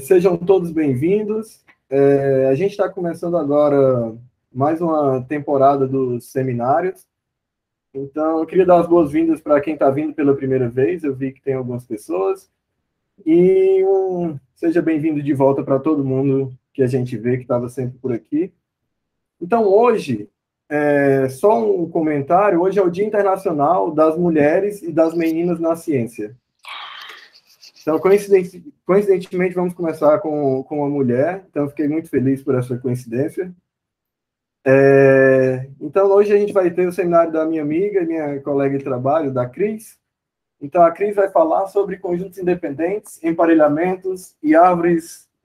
Sejam todos bem-vindos. A gente está começando agora mais uma temporada dos seminários. Então, eu queria dar as boas-vindas para quem está vindo pela primeira vez. Eu vi que tem algumas pessoas. E seja bem-vindo de volta para todo mundo que a gente vê que estava sempre por aqui. Então, hoje, só um comentário. Hoje é o Dia Internacional das Mulheres e das Meninas na Ciência. Então, coincidentemente, vamos começar com uma mulher. Então, fiquei muito feliz por essa coincidência. Então, hoje a gente vai ter o seminário da minha amiga e minha colega de trabalho, da Cris. Então, a Cris vai falar sobre conjuntos independentes, emparelhamentos e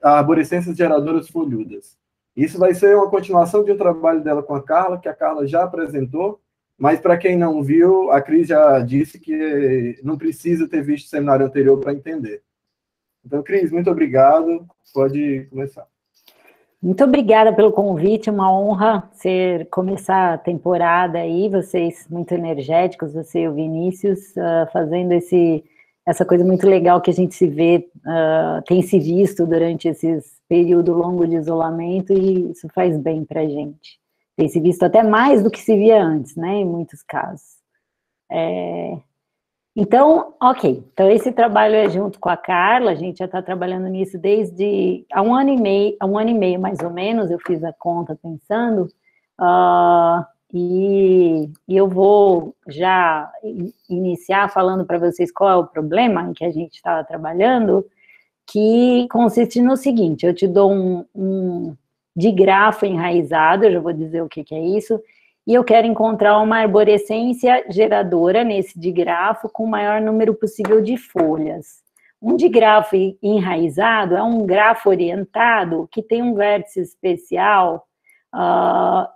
arborescências geradoras folhudas. Isso vai ser uma continuação de um trabalho dela com a Carla, que a Carla já apresentou, mas para quem não viu, a Cris já disse que não precisa ter visto o seminário anterior para entender. Então, Cris, muito obrigado. Pode começar. Muito obrigada pelo convite, uma honra começar a temporada aí, vocês muito energéticos, você e o Vinícius, fazendo essa coisa muito legal que a gente se vê, tem se visto durante esse período longo de isolamento, e isso faz bem para a gente. Tem se visto até mais do que se via antes, né, em muitos casos. Então, ok, então esse trabalho é junto com a Carla, a gente já está trabalhando nisso desde há um ano e meio mais ou menos, eu fiz a conta pensando, e eu vou já iniciar falando para vocês qual é o problema em que a gente estava trabalhando, que consiste no seguinte: eu te dou um digrafo enraizado, eu já vou dizer o que é isso, e eu quero encontrar uma arborescência geradora nesse digrafo com o maior número possível de folhas. Um digrafo enraizado é um grafo orientado que tem um vértice especial a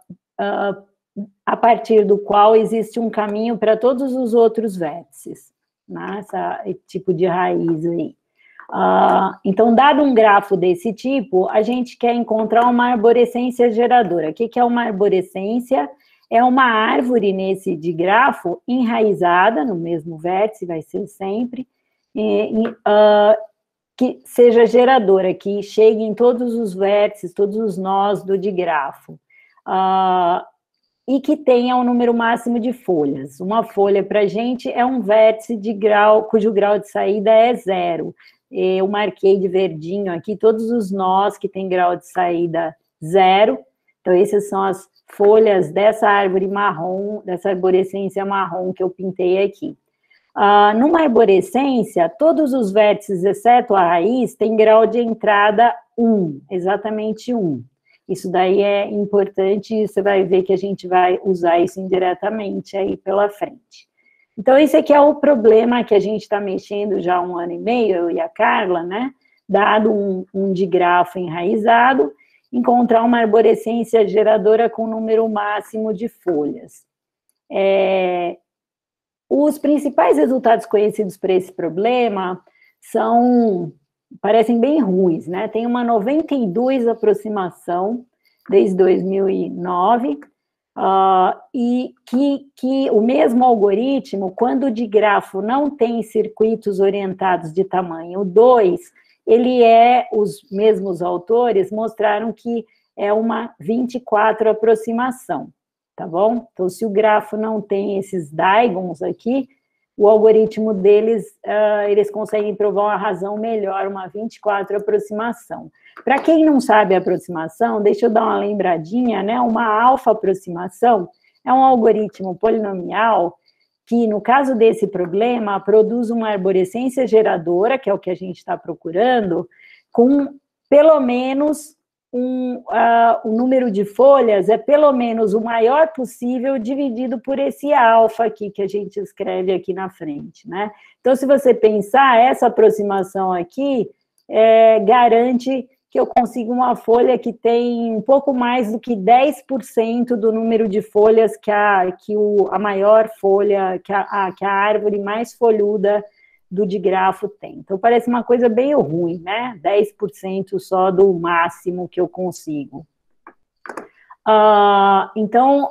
partir do qual existe um caminho para todos os outros vértices, né? Esse tipo de raiz aí. Então, dado um grafo desse tipo, a gente quer encontrar uma arborescência geradora. O que é uma arborescência? É uma árvore nesse digrafo enraizada no mesmo vértice, vai ser sempre, que seja geradora, que chegue em todos os vértices, todos os nós do digrafo, e que tenha um número máximo de folhas. Uma folha para a gente é um vértice cujo grau de saída é 0. Eu marquei de verdinho aqui todos os nós que têm grau de saída 0. Então, essas são as folhas dessa árvore marrom, dessa arborescência marrom que eu pintei aqui. Numa arborescência, todos os vértices, exceto a raiz, têm grau de entrada 1, exatamente 1. Isso daí é importante, e você vai ver que a gente vai usar isso indiretamente aí pela frente. Então, esse aqui é o problema que a gente está mexendo já há um ano e meio, eu e a Carla, né? Dado um digrafo enraizado, encontrar uma arborescência geradora com número máximo de folhas. Os principais resultados conhecidos para esse problema parecem bem ruins, né? Tem uma 92 aproximação desde 2009, e que o mesmo algoritmo, quando o digrafo não tem circuitos orientados de tamanho 2, os mesmos autores mostraram que é uma 24 aproximação, tá bom? Então, se o grafo não tem esses dígons aqui, o algoritmo deles, eles conseguem provar uma razão melhor, uma 24 aproximação. Para quem não sabe a aproximação, deixa eu dar uma lembradinha, né? Uma alfa-aproximação é um algoritmo polinomial que, no caso desse problema, produz uma arborescência geradora, que é o que a gente está procurando, com pelo menos o número de folhas é pelo menos o maior possível dividido por esse alfa aqui, que a gente escreve aqui na frente, né? Então, se você pensar, essa aproximação aqui garante que eu consigo uma folha que tem um pouco mais do que 10% do número de folhas que a maior folha, que a árvore mais folhuda do digrafo tem. Então, parece uma coisa bem ruim, né? 10% só do máximo que eu consigo. Então,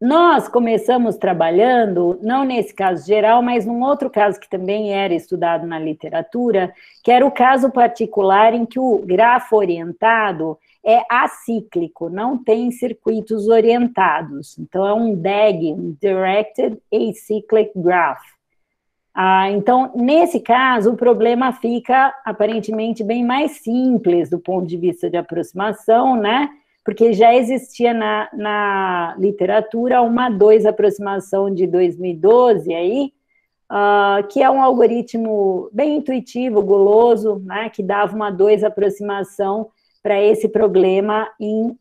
nós começamos trabalhando, não nesse caso geral, mas num outro caso que também era estudado na literatura, que era o caso particular em que o grafo orientado é acíclico, não tem circuitos orientados. Então, é um DAG, um Directed Acyclic Graph. Então, nesse caso, o problema fica, aparentemente, bem mais simples do ponto de vista de aproximação, né? Porque já existia na literatura uma 2 aproximação de 2012 aí, que é um algoritmo bem intuitivo, guloso, né, que dava uma 2 aproximação para esse problema em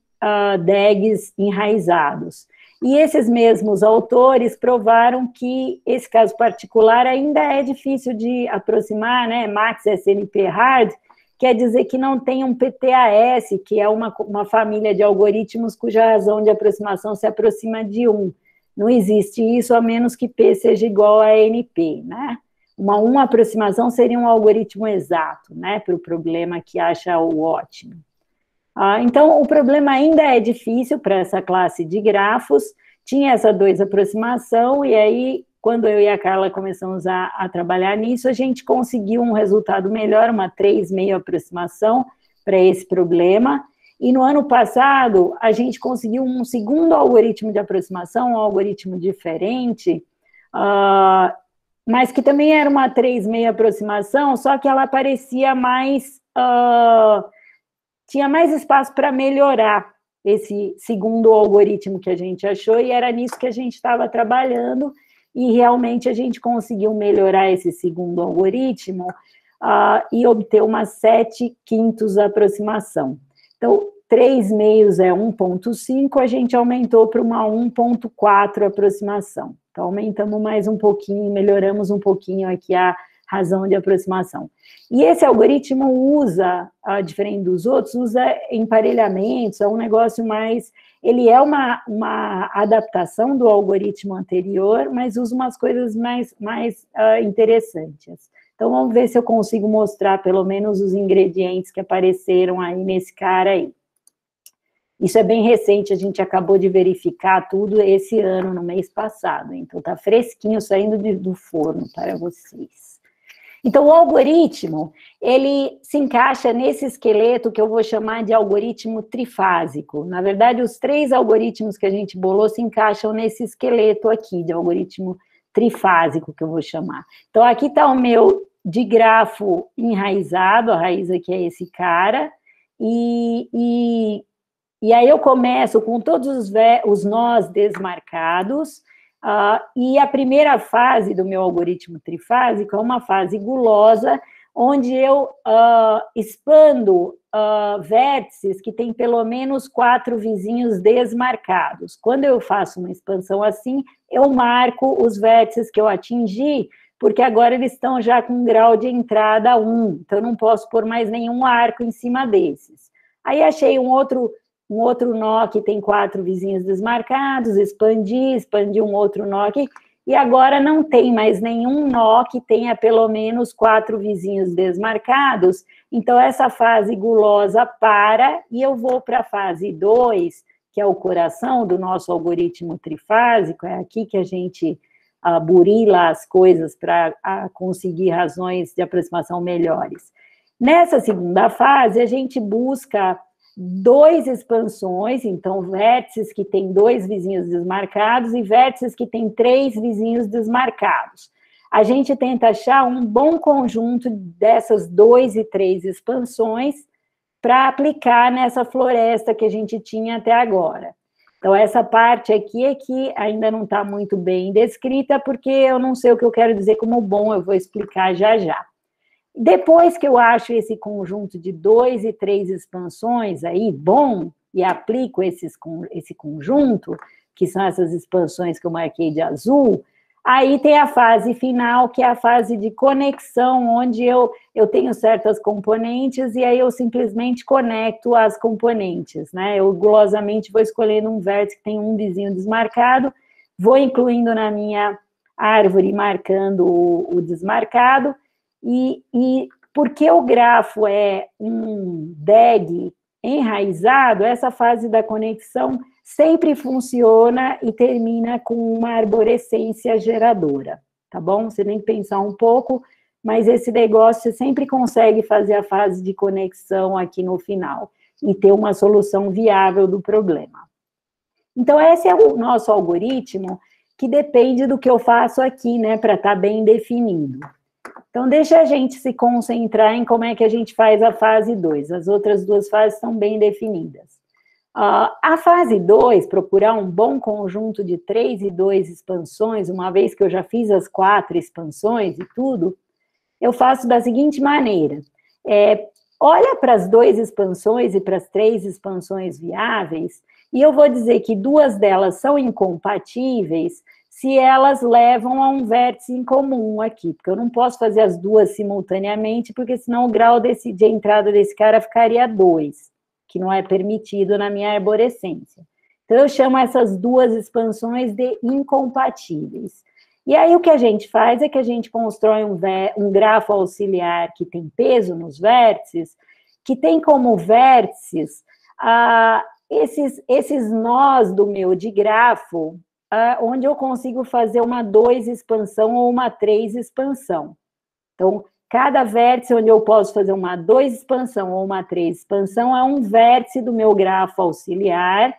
DAGs enraizados. E esses mesmos autores provaram que esse caso particular ainda é difícil de aproximar, né, Max SNP Hard, quer dizer que não tem um PTAS, que é uma família de algoritmos cuja razão de aproximação se aproxima de 1. Não existe isso, a menos que P seja igual a NP, né? Uma aproximação seria um algoritmo exato, né, para o problema que acha o ótimo. Então, o problema ainda é difícil para essa classe de grafos, tinha essa 2 aproximação, e aí, quando eu e a Carla começamos a trabalhar nisso, a gente conseguiu um resultado melhor, uma 3,5 aproximação para esse problema, e no ano passado, a gente conseguiu um segundo algoritmo de aproximação, um algoritmo diferente, mas que também era uma 3,5 aproximação, só que ela parecia mais... tinha mais espaço para melhorar esse segundo algoritmo que a gente achou, e era nisso que a gente estava trabalhando, e realmente a gente conseguiu melhorar esse segundo algoritmo e obter uma 7/5 aproximação. Então, 3,5 é 1,5, a gente aumentou para uma 1,4 aproximação. Então, aumentamos mais um pouquinho, melhoramos um pouquinho aqui a razão de aproximação. E esse algoritmo usa, diferente dos outros, usa emparelhamentos, é um negócio mais... Ele é uma adaptação do algoritmo anterior, mas usa umas coisas mais interessantes. Então, vamos ver se eu consigo mostrar, pelo menos, os ingredientes que apareceram aí nesse cara aí. Isso é bem recente, a gente acabou de verificar tudo esse ano, no mês passado. Então, tá fresquinho, saindo do forno para vocês. Então, o algoritmo, ele se encaixa nesse esqueleto que eu vou chamar de algoritmo trifásico. Na verdade, os 3 algoritmos que a gente bolou se encaixam nesse esqueleto aqui, de algoritmo trifásico, que eu vou chamar. Então, aqui está o meu digrafo enraizado, a raiz aqui é esse cara, e aí eu começo com todos os nós desmarcados, e a primeira fase do meu algoritmo trifásico é uma fase gulosa, onde eu expando vértices que têm pelo menos 4 vizinhos desmarcados. Quando eu faço uma expansão assim, eu marco os vértices que eu atingi, porque agora eles estão já com grau de entrada 1, então eu não posso pôr mais nenhum arco em cima desses. Aí achei um outro nó que tem 4 vizinhos desmarcados, expandi um outro nó aqui, e agora não tem mais nenhum nó que tenha pelo menos 4 vizinhos desmarcados, então essa fase gulosa para, e eu vou para a fase 2, que é o coração do nosso algoritmo trifásico, é aqui que a gente burila as coisas para conseguir razões de aproximação melhores. Nessa segunda fase, a gente busca 2 expansões, então vértices que têm 2 vizinhos desmarcados e vértices que têm 3 vizinhos desmarcados. A gente tenta achar um bom conjunto dessas 2 e 3 expansões para aplicar nessa floresta que a gente tinha até agora. Então, essa parte aqui é que ainda não está muito bem descrita, porque eu não sei o que eu quero dizer como bom, eu vou explicar já já. Depois que eu acho esse conjunto de 2 e 3 expansões aí bom, e aplico esse conjunto, que são essas expansões que eu marquei de azul, aí tem a fase final, que é a fase de conexão, onde eu tenho certas componentes e aí eu simplesmente conecto as componentes, né? Eu glosamente vou escolhendo um vértice que tem um vizinho desmarcado, vou incluindo na minha árvore, marcando o desmarcado, e porque o grafo é um DAG enraizado, essa fase da conexão sempre funciona e termina com uma arborescência geradora, tá bom? Você tem que pensar um pouco, mas esse negócio você sempre consegue fazer a fase de conexão aqui no final e ter uma solução viável do problema. Então, esse é o nosso algoritmo, que depende do que eu faço aqui, né, para estar bem definido. Então, deixa a gente se concentrar em como é que a gente faz a fase 2. As outras duas fases estão bem definidas. A fase 2, procurar um bom conjunto de 3 e 2 expansões, uma vez que eu já fiz as 4 expansões e tudo, eu faço da seguinte maneira. Olha para as 2 expansões e para as 3 expansões viáveis, e eu vou dizer que 2 delas são incompatíveis se elas levam a um vértice em comum aqui, porque eu não posso fazer as 2 simultaneamente, porque senão o grau de entrada desse cara ficaria 2, que não é permitido na minha arborescência. Então, eu chamo essas 2 expansões de incompatíveis. E aí, o que a gente faz é que a gente constrói um grafo auxiliar que tem peso nos vértices, que tem como vértices esses nós do meu digrafo, onde eu consigo fazer uma 2 expansão ou uma 3 expansão. Então, cada vértice onde eu posso fazer uma 2 expansão ou uma 3 expansão é um vértice do meu grafo auxiliar.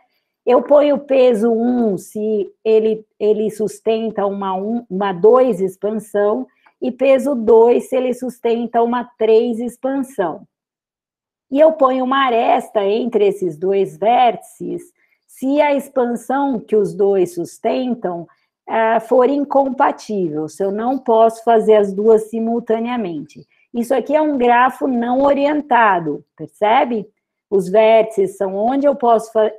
Eu ponho peso 1 se ele sustenta uma 2 expansão e peso 2 se ele sustenta uma 3 expansão. E eu ponho uma aresta entre esses 2 vértices se a expansão que os 2 sustentam for incompatível, se eu não posso fazer as 2 simultaneamente. Isso aqui é um grafo não orientado, percebe? Os vértices são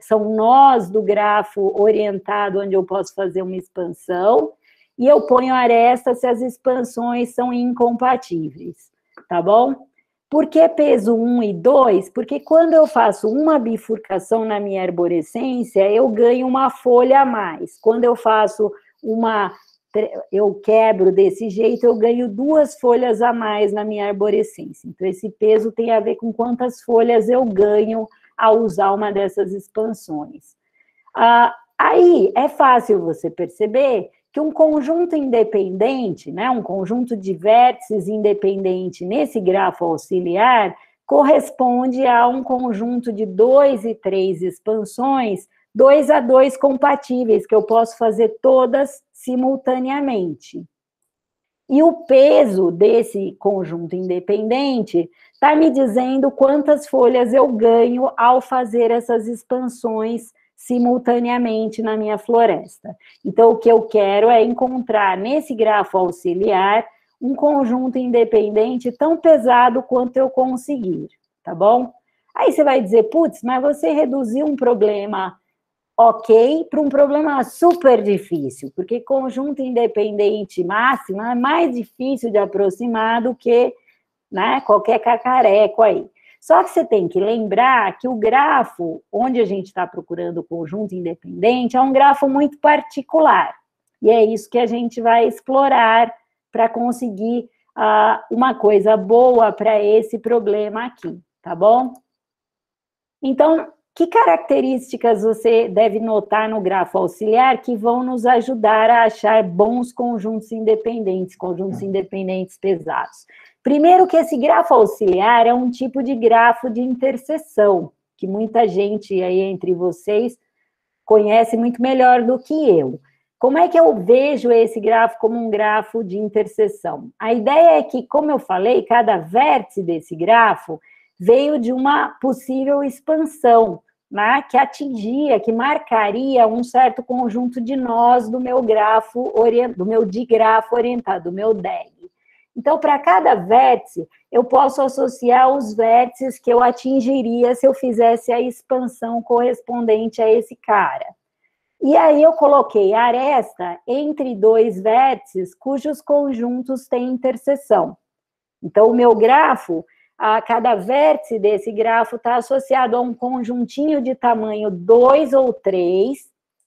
são nós do grafo orientado, onde eu posso fazer uma expansão, e eu ponho aresta se as expansões são incompatíveis, tá bom? Por que peso 1 e 2? Porque quando eu faço uma bifurcação na minha arborescência, eu ganho uma folha a mais. Quando eu faço eu quebro desse jeito, eu ganho 2 folhas a mais na minha arborescência. Então, esse peso tem a ver com quantas folhas eu ganho ao usar uma dessas expansões. Aí, é fácil você perceber que um conjunto independente, né, um conjunto de vértices independente nesse grafo auxiliar, corresponde a um conjunto de 2 e 3 expansões, 2 a 2 compatíveis, que eu posso fazer todas simultaneamente. E o peso desse conjunto independente está me dizendo quantas folhas eu ganho ao fazer essas expansões simultaneamente na minha floresta. Então, o que eu quero é encontrar nesse grafo auxiliar um conjunto independente tão pesado quanto eu conseguir, tá bom? Aí você vai dizer, putz, mas você reduziu um problema ok para um problema super difícil, porque conjunto independente máximo é mais difícil de aproximar do que, né, qualquer cacareco aí. Só que você tem que lembrar que o grafo, onde a gente está procurando o conjunto independente, é um grafo muito particular. E é isso que a gente vai explorar para conseguir uma coisa boa para esse problema aqui, tá bom? Então, que características você deve notar no grafo auxiliar que vão nos ajudar a achar bons conjuntos independentes pesados? Primeiro que esse grafo auxiliar é um tipo de grafo de interseção, que muita gente aí entre vocês conhece muito melhor do que eu. Como é que eu vejo esse grafo como um grafo de interseção? A ideia é que, como eu falei, cada vértice desse grafo veio de uma possível expansão, né, que marcaria um certo conjunto de nós do meu grafo, do meu digrafo orientado, do meu DEG. Então, para cada vértice, eu posso associar os vértices que eu atingiria se eu fizesse a expansão correspondente a esse cara. E aí eu coloquei aresta entre 2 vértices cujos conjuntos têm interseção. Então, o meu grafo, cada vértice desse grafo está associado a um conjuntinho de tamanho 2 ou 3,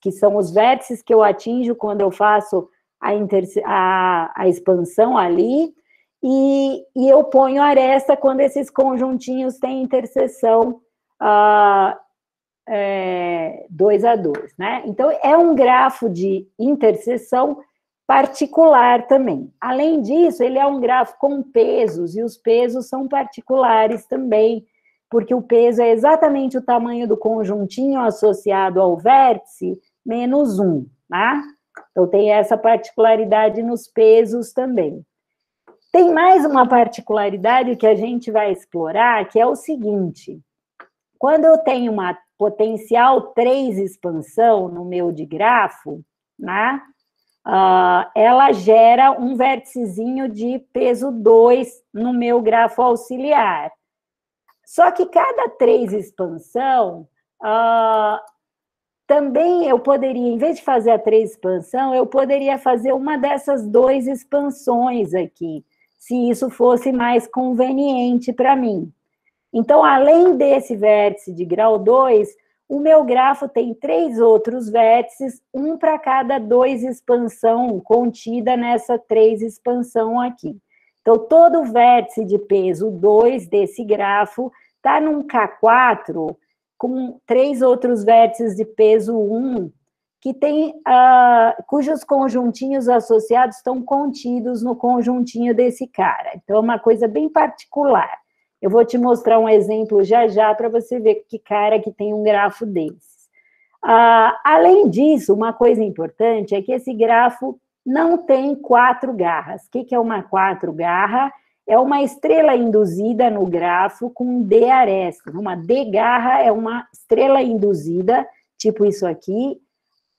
que são os vértices que eu atinjo quando eu faço a expansão ali, e eu ponho aresta quando esses conjuntinhos têm interseção 2 a 2, né? Então, é um grafo de interseção particular também. Além disso, ele é um grafo com pesos, e os pesos são particulares também, porque o peso é exatamente o tamanho do conjuntinho associado ao vértice, menos 1, tá? Então, tem essa particularidade nos pesos também. Tem mais uma particularidade que a gente vai explorar, que é o seguinte: quando eu tenho uma potencial 3 expansão no meu digrafo, né, ela gera um vérticezinho de peso 2 no meu grafo auxiliar. Só que cada 3 expansão, também eu poderia, em vez de fazer a 3 expansão, eu poderia fazer uma dessas 2 expansões aqui, se isso fosse mais conveniente para mim. Então, além desse vértice de grau 2, o meu grafo tem 3 outros vértices, um para cada 2 expansão contida nessa 3 expansão aqui. Então, todo vértice de peso 2 desse grafo está num K4 com 3 outros vértices de peso 1, que tem, cujos conjuntinhos associados estão contidos no conjuntinho desse cara. Então, é uma coisa bem particular. Eu vou te mostrar um exemplo já para você ver que cara que tem um grafo desses. Além disso, uma coisa importante é que esse grafo não tem 4 garras. O que é uma 4 garra? É uma estrela induzida no grafo com D aresta. Uma D garra é uma estrela induzida, tipo isso aqui,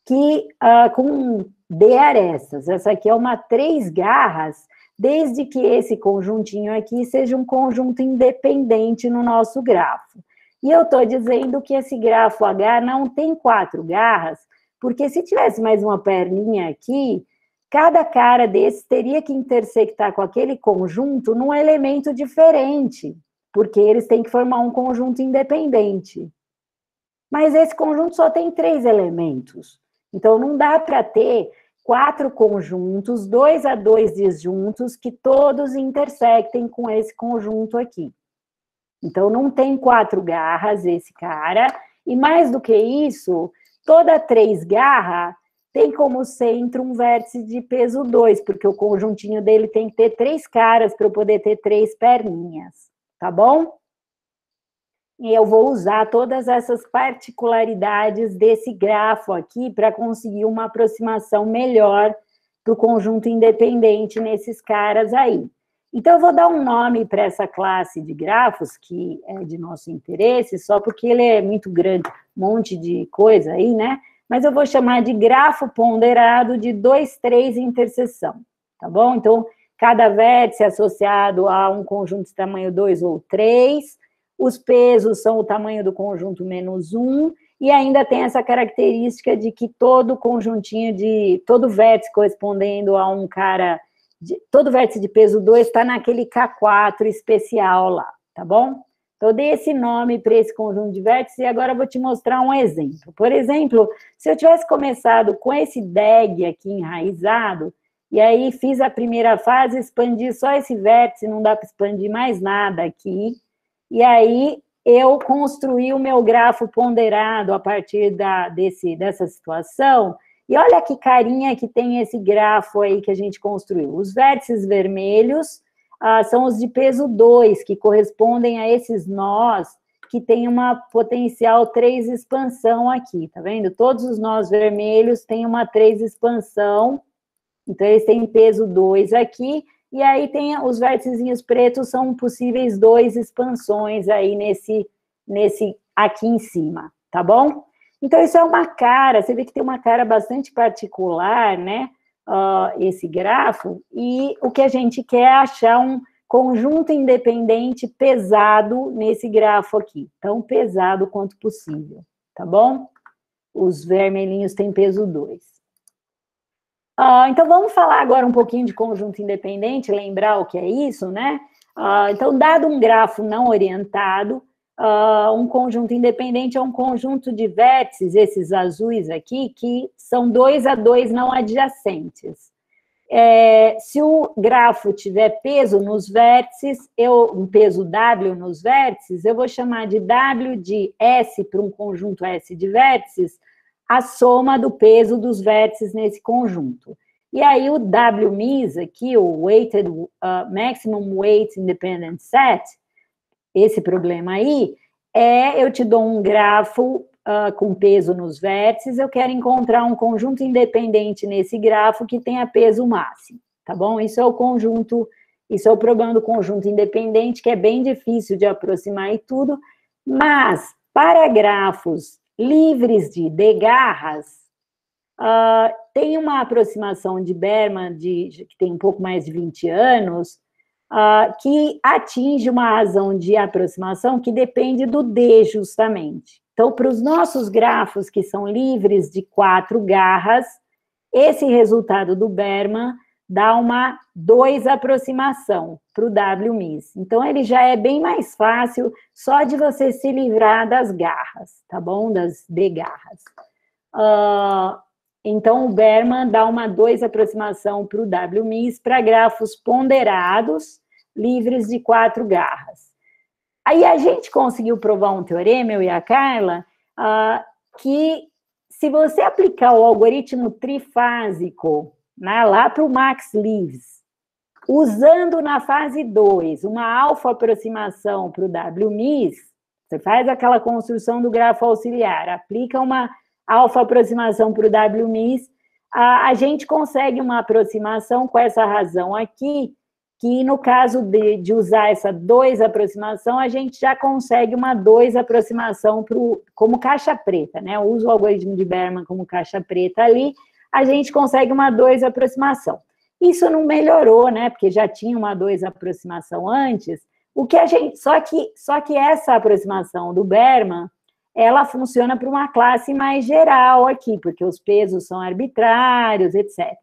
que com D arestas. Essa aqui é uma 3 garras, desde que esse conjuntinho aqui seja um conjunto independente no nosso grafo. E eu estou dizendo que esse grafo H não tem 4 garras, porque se tivesse mais uma perninha aqui, cada cara desse teria que intersectar com aquele conjunto num elemento diferente, porque eles têm que formar um conjunto independente. Mas esse conjunto só tem 3 elementos. Então, não dá para ter 4 conjuntos, 2 a 2 disjuntos, que todos intersectem com esse conjunto aqui. Então, não tem 4 garras esse cara, e mais do que isso, toda 3 garra tem como centro um vértice de peso 2, porque o conjuntinho dele tem que ter 3 caras para eu poder ter 3 perninhas, tá bom? E eu vou usar todas essas particularidades desse grafo aqui para conseguir uma aproximação melhor do conjunto independente nesses caras aí. Então, eu vou dar um nome para essa classe de grafos, que é de nosso interesse, só porque ele é muito grande, um monte de coisa aí, né? Mas eu vou chamar de grafo ponderado de 2, 3 interseção, tá bom? Então, cada vértice associado a um conjunto de tamanho 2 ou 3, os pesos são o tamanho do conjunto menos 1, e ainda tem essa característica de que todo conjuntinho todo vértice correspondendo a um cara, todo vértice de peso 2 está naquele K4 especial lá, tá bom? Então, eu dei esse nome para esse conjunto de vértices e agora eu vou te mostrar um exemplo. Por exemplo, se eu tivesse começado com esse DEG aqui enraizado, e aí fiz a primeira fase, expandi só esse vértice, não dá para expandir mais nada aqui, e aí eu construí o meu grafo ponderado a partir dessa situação, e olha que carinha que tem esse grafo aí que a gente construiu. Os vértices vermelhos são os de peso 2, que correspondem a esses nós que têm uma potencial 3 expansão aqui, tá vendo? Todos os nós vermelhos têm uma 3 expansão, então eles têm peso 2 aqui, e aí tem os vértices pretos, são possíveis 2 expansões aí nesse aqui em cima, tá bom? Então, isso é uma cara, você vê que tem uma cara bastante particular, né? Esse grafo, e o que a gente quer é achar um conjunto independente pesado nesse grafo aqui, tão pesado quanto possível, tá bom? Os vermelhinhos têm peso 2. Então, vamos falar agora um pouquinho de conjunto independente, lembrar o que é isso, né? Então, dado um grafo não orientado, um conjunto independente é um conjunto de vértices, esses azuis aqui, que são 2 a 2 não adjacentes. Se o grafo tiver peso nos vértices, um peso W nos vértices, eu vou chamar de W de S para um conjunto S de vértices, a soma do peso dos vértices nesse conjunto. E aí o WMIS aqui, o Weighted Maximum Weight Independent Set, esse problema aí, eu te dou um grafo com peso nos vértices, eu quero encontrar um conjunto independente nesse grafo que tenha peso máximo, tá bom? Isso é o conjunto, isso é o problema do conjunto independente, que é bem difícil de aproximar e tudo, mas para grafos livres de degarras, tem uma aproximação de Berman, que tem um pouco mais de 20 anos, que atinge uma razão de aproximação que depende do D, justamente. Então, para os nossos grafos que são livres de 4 garras, esse resultado do Berman dá uma 2 aproximação para o WMIS. Então, ele já é bem mais fácil só de você se livrar das garras, tá bom? Das D-garras. Então, o Berman dá uma 2 aproximação para o WMIS para grafos ponderados, livres de 4 garras. Aí a gente conseguiu provar um teorema, eu e a Carla, que se você aplicar o algoritmo trifásico, né, lá para o Max Lives, usando na fase 2 uma alfa aproximação para o WMIS, você faz aquela construção do grafo auxiliar, aplica uma alfa aproximação para o WMIS, a gente consegue uma aproximação com essa razão aqui, que no caso de usar essa 2 aproximação, a gente já consegue uma 2 aproximação como caixa preta, né? Eu uso o algoritmo de Berman como caixa preta ali, a gente consegue uma 2 aproximação. Isso não melhorou, né? Porque já tinha uma 2 aproximação antes, só que essa aproximação do Berman, ela funciona para uma classe mais geral aqui, porque os pesos são arbitrários, etc.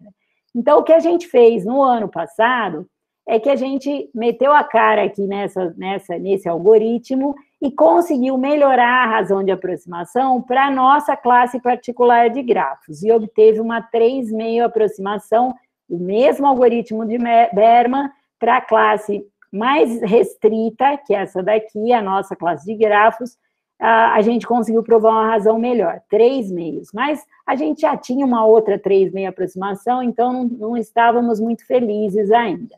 Então, o que a gente fez no ano passado é que a gente meteu a cara aqui nesse algoritmo e conseguiu melhorar a razão de aproximação para a nossa classe particular de grafos, e obteve uma 3,5 aproximação, o mesmo algoritmo de Berman, para a classe mais restrita, que é essa daqui, a nossa classe de grafos, a gente conseguiu provar uma razão melhor, 3,5. Mas a gente já tinha uma outra 3,5 aproximação, então não estávamos muito felizes ainda.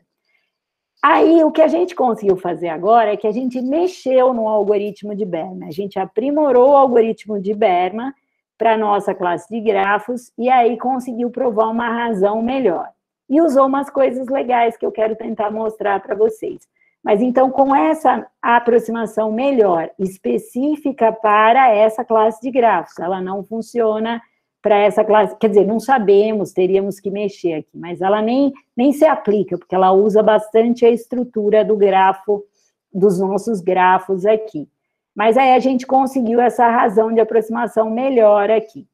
Aí, o que a gente conseguiu fazer agora é que a gente mexeu no algoritmo de Berman, a gente aprimorou o algoritmo de Berman para a nossa classe de grafos, e aí conseguiu provar uma razão melhor. E usou umas coisas legais que eu quero tentar mostrar para vocês. Mas, então, com essa aproximação melhor, específica para essa classe de grafos, ela não funciona para essa classe, quer dizer, não sabemos, teríamos que mexer aqui, mas ela nem se aplica, porque ela usa bastante a estrutura do grafo, dos nossos grafos aqui. Mas aí a gente conseguiu essa razão de aproximação melhor aqui.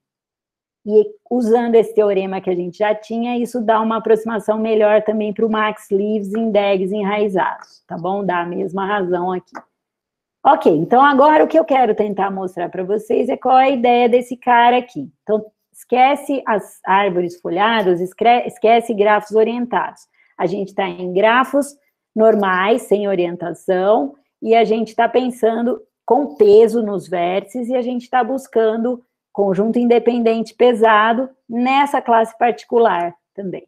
E usando esse teorema que a gente já tinha, isso dá uma aproximação melhor também para o Max Lives em DEGs enraizados, tá bom? Dá a mesma razão aqui. Ok, então agora o que eu quero tentar mostrar para vocês é qual é a ideia desse cara aqui. Então, esquece as árvores folhadas, esquece grafos orientados. A gente está em grafos normais, sem orientação, e a gente está pensando com peso nos vértices, e a gente está buscando conjunto independente pesado nessa classe particular também.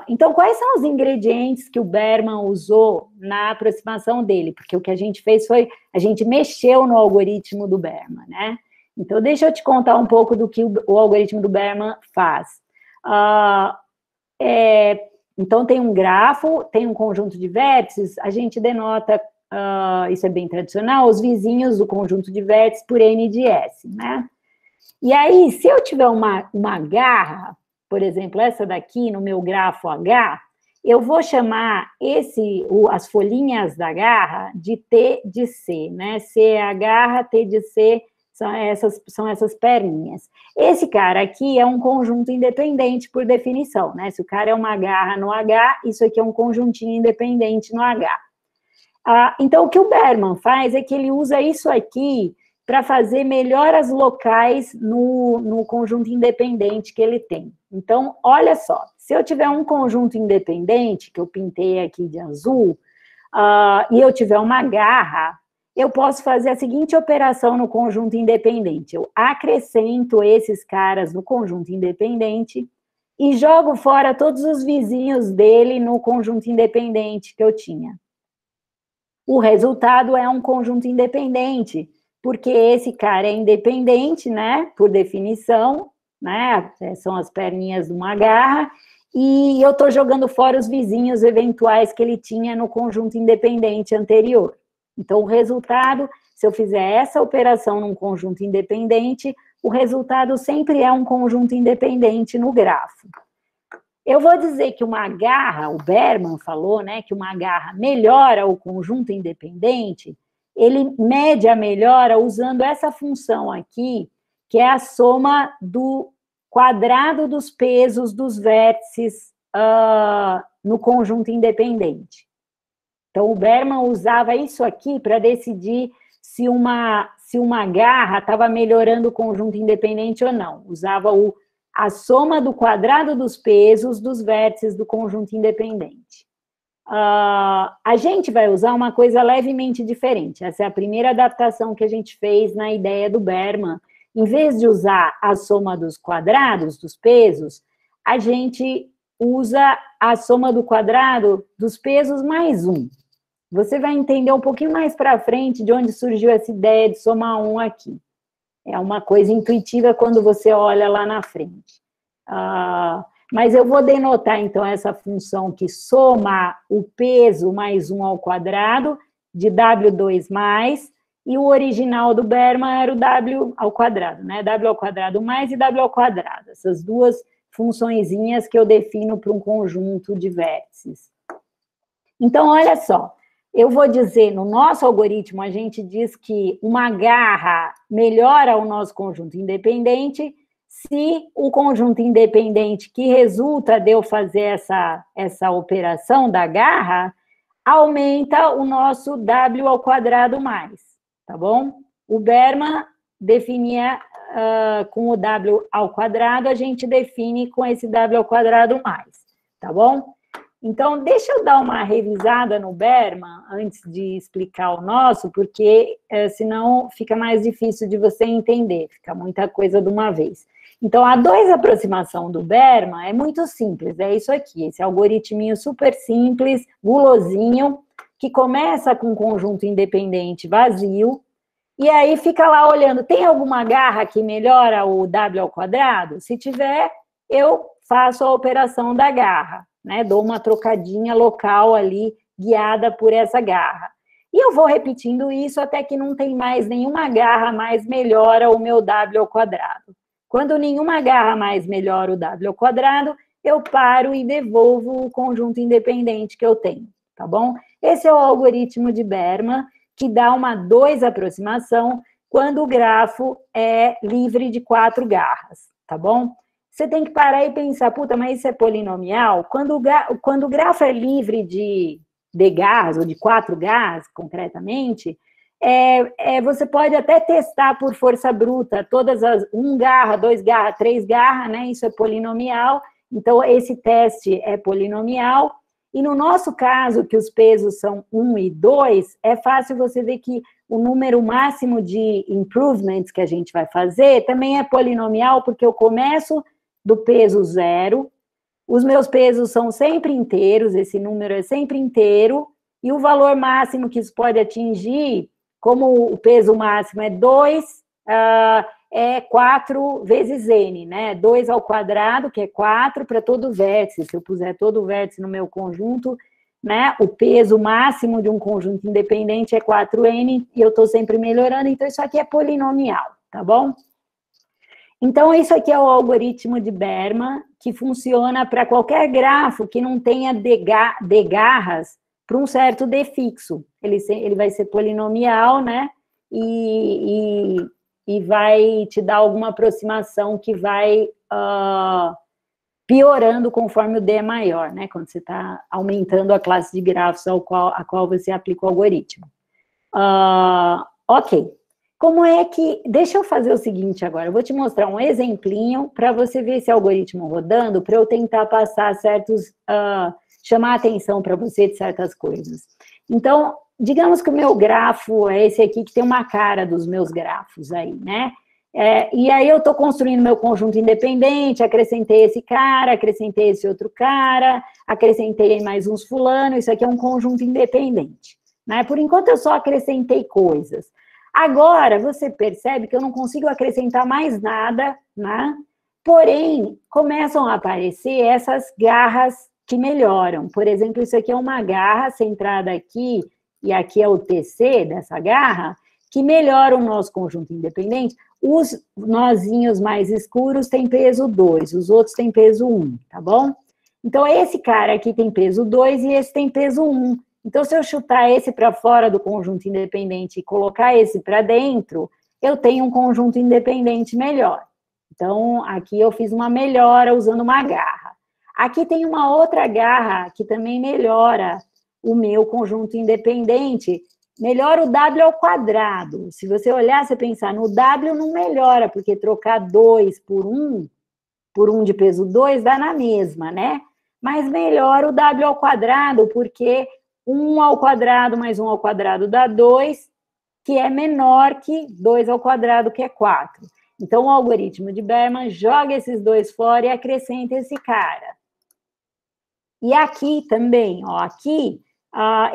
Então, quais são os ingredientes que o Berman usou na aproximação dele? Porque o que a gente fez foi, a gente mexeu no algoritmo do Berman, né? Então, deixa eu te contar um pouco do que o algoritmo do Berman faz. Então, tem um grafo, tem um conjunto de vértices, a gente denota, isso é bem tradicional, os vizinhos do conjunto de vértices por N de S, né? E aí, se eu tiver uma garra, por exemplo, essa daqui, no meu grafo H, eu vou chamar as folhinhas da garra de T de C, né? C é a garra, T de C são essas perninhas. Esse cara aqui é um conjunto independente por definição, né? Se o cara é uma garra no H, isso aqui é um conjuntinho independente no H. Então, o que o Berman faz é que ele usa isso aqui para fazer melhoras locais no conjunto independente que ele tem. Então, olha só, se eu tiver um conjunto independente, que eu pintei aqui de azul, e eu tiver uma garra, eu posso fazer a seguinte operação no conjunto independente. Eu acrescento esses caras no conjunto independente e jogo fora todos os vizinhos dele no conjunto independente que eu tinha. O resultado é um conjunto independente, porque esse cara é independente, né, por definição, né, são as perninhas de uma garra, e eu estou jogando fora os vizinhos eventuais que ele tinha no conjunto independente anterior. Então, o resultado, se eu fizer essa operação num conjunto independente, o resultado sempre é um conjunto independente no grafo. Eu vou dizer que uma garra, o Berman falou, né, que uma garra melhora o conjunto independente, ele mede a melhora usando essa função aqui, que é a soma do quadrado dos pesos dos vértices no conjunto independente. Então, o Berman usava isso aqui para decidir se uma garra estava melhorando o conjunto independente ou não. Usava a soma do quadrado dos pesos dos vértices do conjunto independente. A gente vai usar uma coisa levemente diferente. Essa é a primeira adaptação que a gente fez na ideia do Berman. Em vez de usar a soma dos quadrados dos pesos, a gente usa a soma do quadrado dos pesos mais 1. Você vai entender um pouquinho mais para frente de onde surgiu essa ideia de somar 1 aqui. É uma coisa intuitiva quando você olha lá na frente. Mas eu vou denotar, então, essa função que soma o peso mais 1 ao quadrado de W2+, e o original do Berman era o W ao quadrado, né? W ao quadrado mais e W ao quadrado. Essas duas funçõezinhas que eu defino para um conjunto de vértices. Então, olha só. Eu vou dizer, no nosso algoritmo, a gente diz que uma garra melhora o nosso conjunto independente se o conjunto independente que resulta de eu fazer essa operação da garra aumenta o nosso W ao quadrado mais, tá bom? O Berman definia com o W ao quadrado, a gente define com esse W ao quadrado mais, tá bom? Então, deixa eu dar uma revisada no Berman antes de explicar o nosso, porque senão fica mais difícil de você entender, fica muita coisa de uma vez. Então, a 2 aproximação do Berman é muito simples, é isso aqui, esse algoritminho super simples, gulosinho, que começa com um conjunto independente vazio, e aí fica lá olhando, tem alguma garra que melhora o W ao quadrado? Se tiver, eu faço a operação da garra. Né, dou uma trocadinha local ali, guiada por essa garra. E eu vou repetindo isso até que não tem mais nenhuma garra mais melhora o meu W ao quadrado. Quando nenhuma garra mais melhora o W ao quadrado, eu paro e devolvo o conjunto independente que eu tenho, tá bom? Esse é o algoritmo de Berman, que dá uma 2 aproximação quando o grafo é livre de 4 garras, tá bom? Você tem que parar e pensar, puta, mas isso é polinomial? Quando o grafo é livre de garras, ou de 4 garras, concretamente, você pode até testar por força bruta, todas as 1 garra, 2 garra, 3 garra, né? Isso é polinomial, então esse teste é polinomial. E no nosso caso, que os pesos são 1 e 2, é fácil você ver que o número máximo de improvements que a gente vai fazer também é polinomial, porque eu começo do peso 0, os meus pesos são sempre inteiros, esse número é sempre inteiro, e o valor máximo que isso pode atingir, como o peso máximo é 2, é 4 vezes n, né? 2 ao quadrado, que é 4 para todo vértice. Se eu puser todo vértice no meu conjunto, né? O peso máximo de um conjunto independente é 4n, e eu estou sempre melhorando, então isso aqui é polinomial, tá bom? Então, isso aqui é o algoritmo de Berman, que funciona para qualquer grafo que não tenha degarras para um certo D fixo. Ele vai ser polinomial, né? E vai te dar alguma aproximação que vai piorando conforme o D é maior, né? Quando você está aumentando a classe de grafos a qual você aplica o algoritmo. Ok. Como é que... Deixa eu fazer o seguinte agora, eu vou te mostrar um exemplinho para você ver esse algoritmo rodando, para eu tentar passar certos... chamar a atenção para você de certas coisas. Então, digamos que o meu grafo é esse aqui, que tem uma cara dos meus grafos aí, né? E aí eu estou construindo meu conjunto independente, acrescentei esse cara, acrescentei esse outro cara, acrescentei mais uns fulano, isso aqui é um conjunto independente, né? Por enquanto eu só acrescentei coisas. Agora, você percebe que eu não consigo acrescentar mais nada, né? Porém, começam a aparecer essas garras que melhoram. Por exemplo, isso aqui é uma garra centrada aqui, e aqui é o TC dessa garra, que melhora o nosso conjunto independente. Os nozinhos mais escuros têm peso 2, os outros têm peso 1, tá bom? Então, esse cara aqui tem peso 2 e esse tem peso 1. Então, se eu chutar esse para fora do conjunto independente e colocar esse para dentro, eu tenho um conjunto independente melhor. Então, aqui eu fiz uma melhora usando uma garra. Aqui tem uma outra garra que também melhora o meu conjunto independente, melhora o W ao quadrado. Se você olhar, você pensar, no W não melhora, porque trocar 2 por 1 de peso 2 dá na mesma, né? Mas melhora o W ao quadrado, porque 1 ao quadrado mais 1 ao quadrado dá 2, que é menor que 2 ao quadrado, que é 4. Então, o algoritmo de Berman joga esses dois fora e acrescenta esse cara. E aqui também, ó, aqui,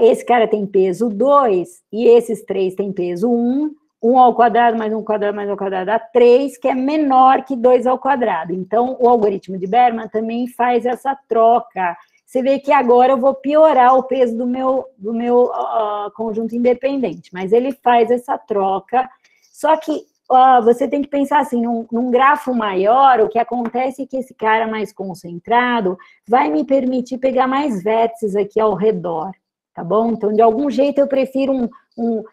esse cara tem peso 2, e esses 3 têm peso 1, 1 ao quadrado mais 1 ao quadrado mais 1 ao quadrado dá 3, que é menor que 2 ao quadrado. Então, o algoritmo de Berman também faz essa troca. Você vê que agora eu vou piorar o peso do meu conjunto independente, mas ele faz essa troca, só que você tem que pensar assim, num grafo maior, o que acontece é que esse cara mais concentrado vai me permitir pegar mais vértices aqui ao redor, tá bom? Então, de algum jeito, eu prefiro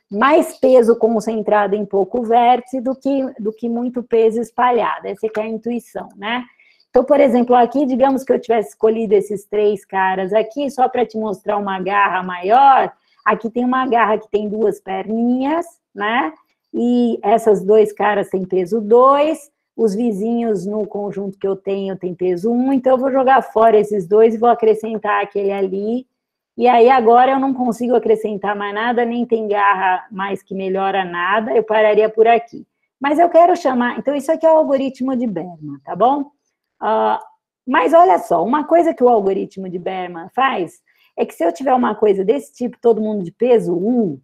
mais peso concentrado em pouco vértice do que muito peso espalhado. Essa é a intuição, né? Então, por exemplo, aqui, digamos que eu tivesse escolhido esses 3 caras aqui, só para te mostrar uma garra maior, aqui tem uma garra que tem 2 perninhas, né? E essas 2 caras têm peso 2, os vizinhos no conjunto que eu tenho têm peso 1, então eu vou jogar fora esses 2 e vou acrescentar aquele ali, e aí agora eu não consigo acrescentar mais nada, nem tem garra mais que melhora nada, eu pararia por aqui. Mas eu quero chamar, então isso aqui é o algoritmo de Berman, tá bom? Mas olha só, uma coisa que o algoritmo de Berman faz é que se eu tiver uma coisa desse tipo, todo mundo de peso 1,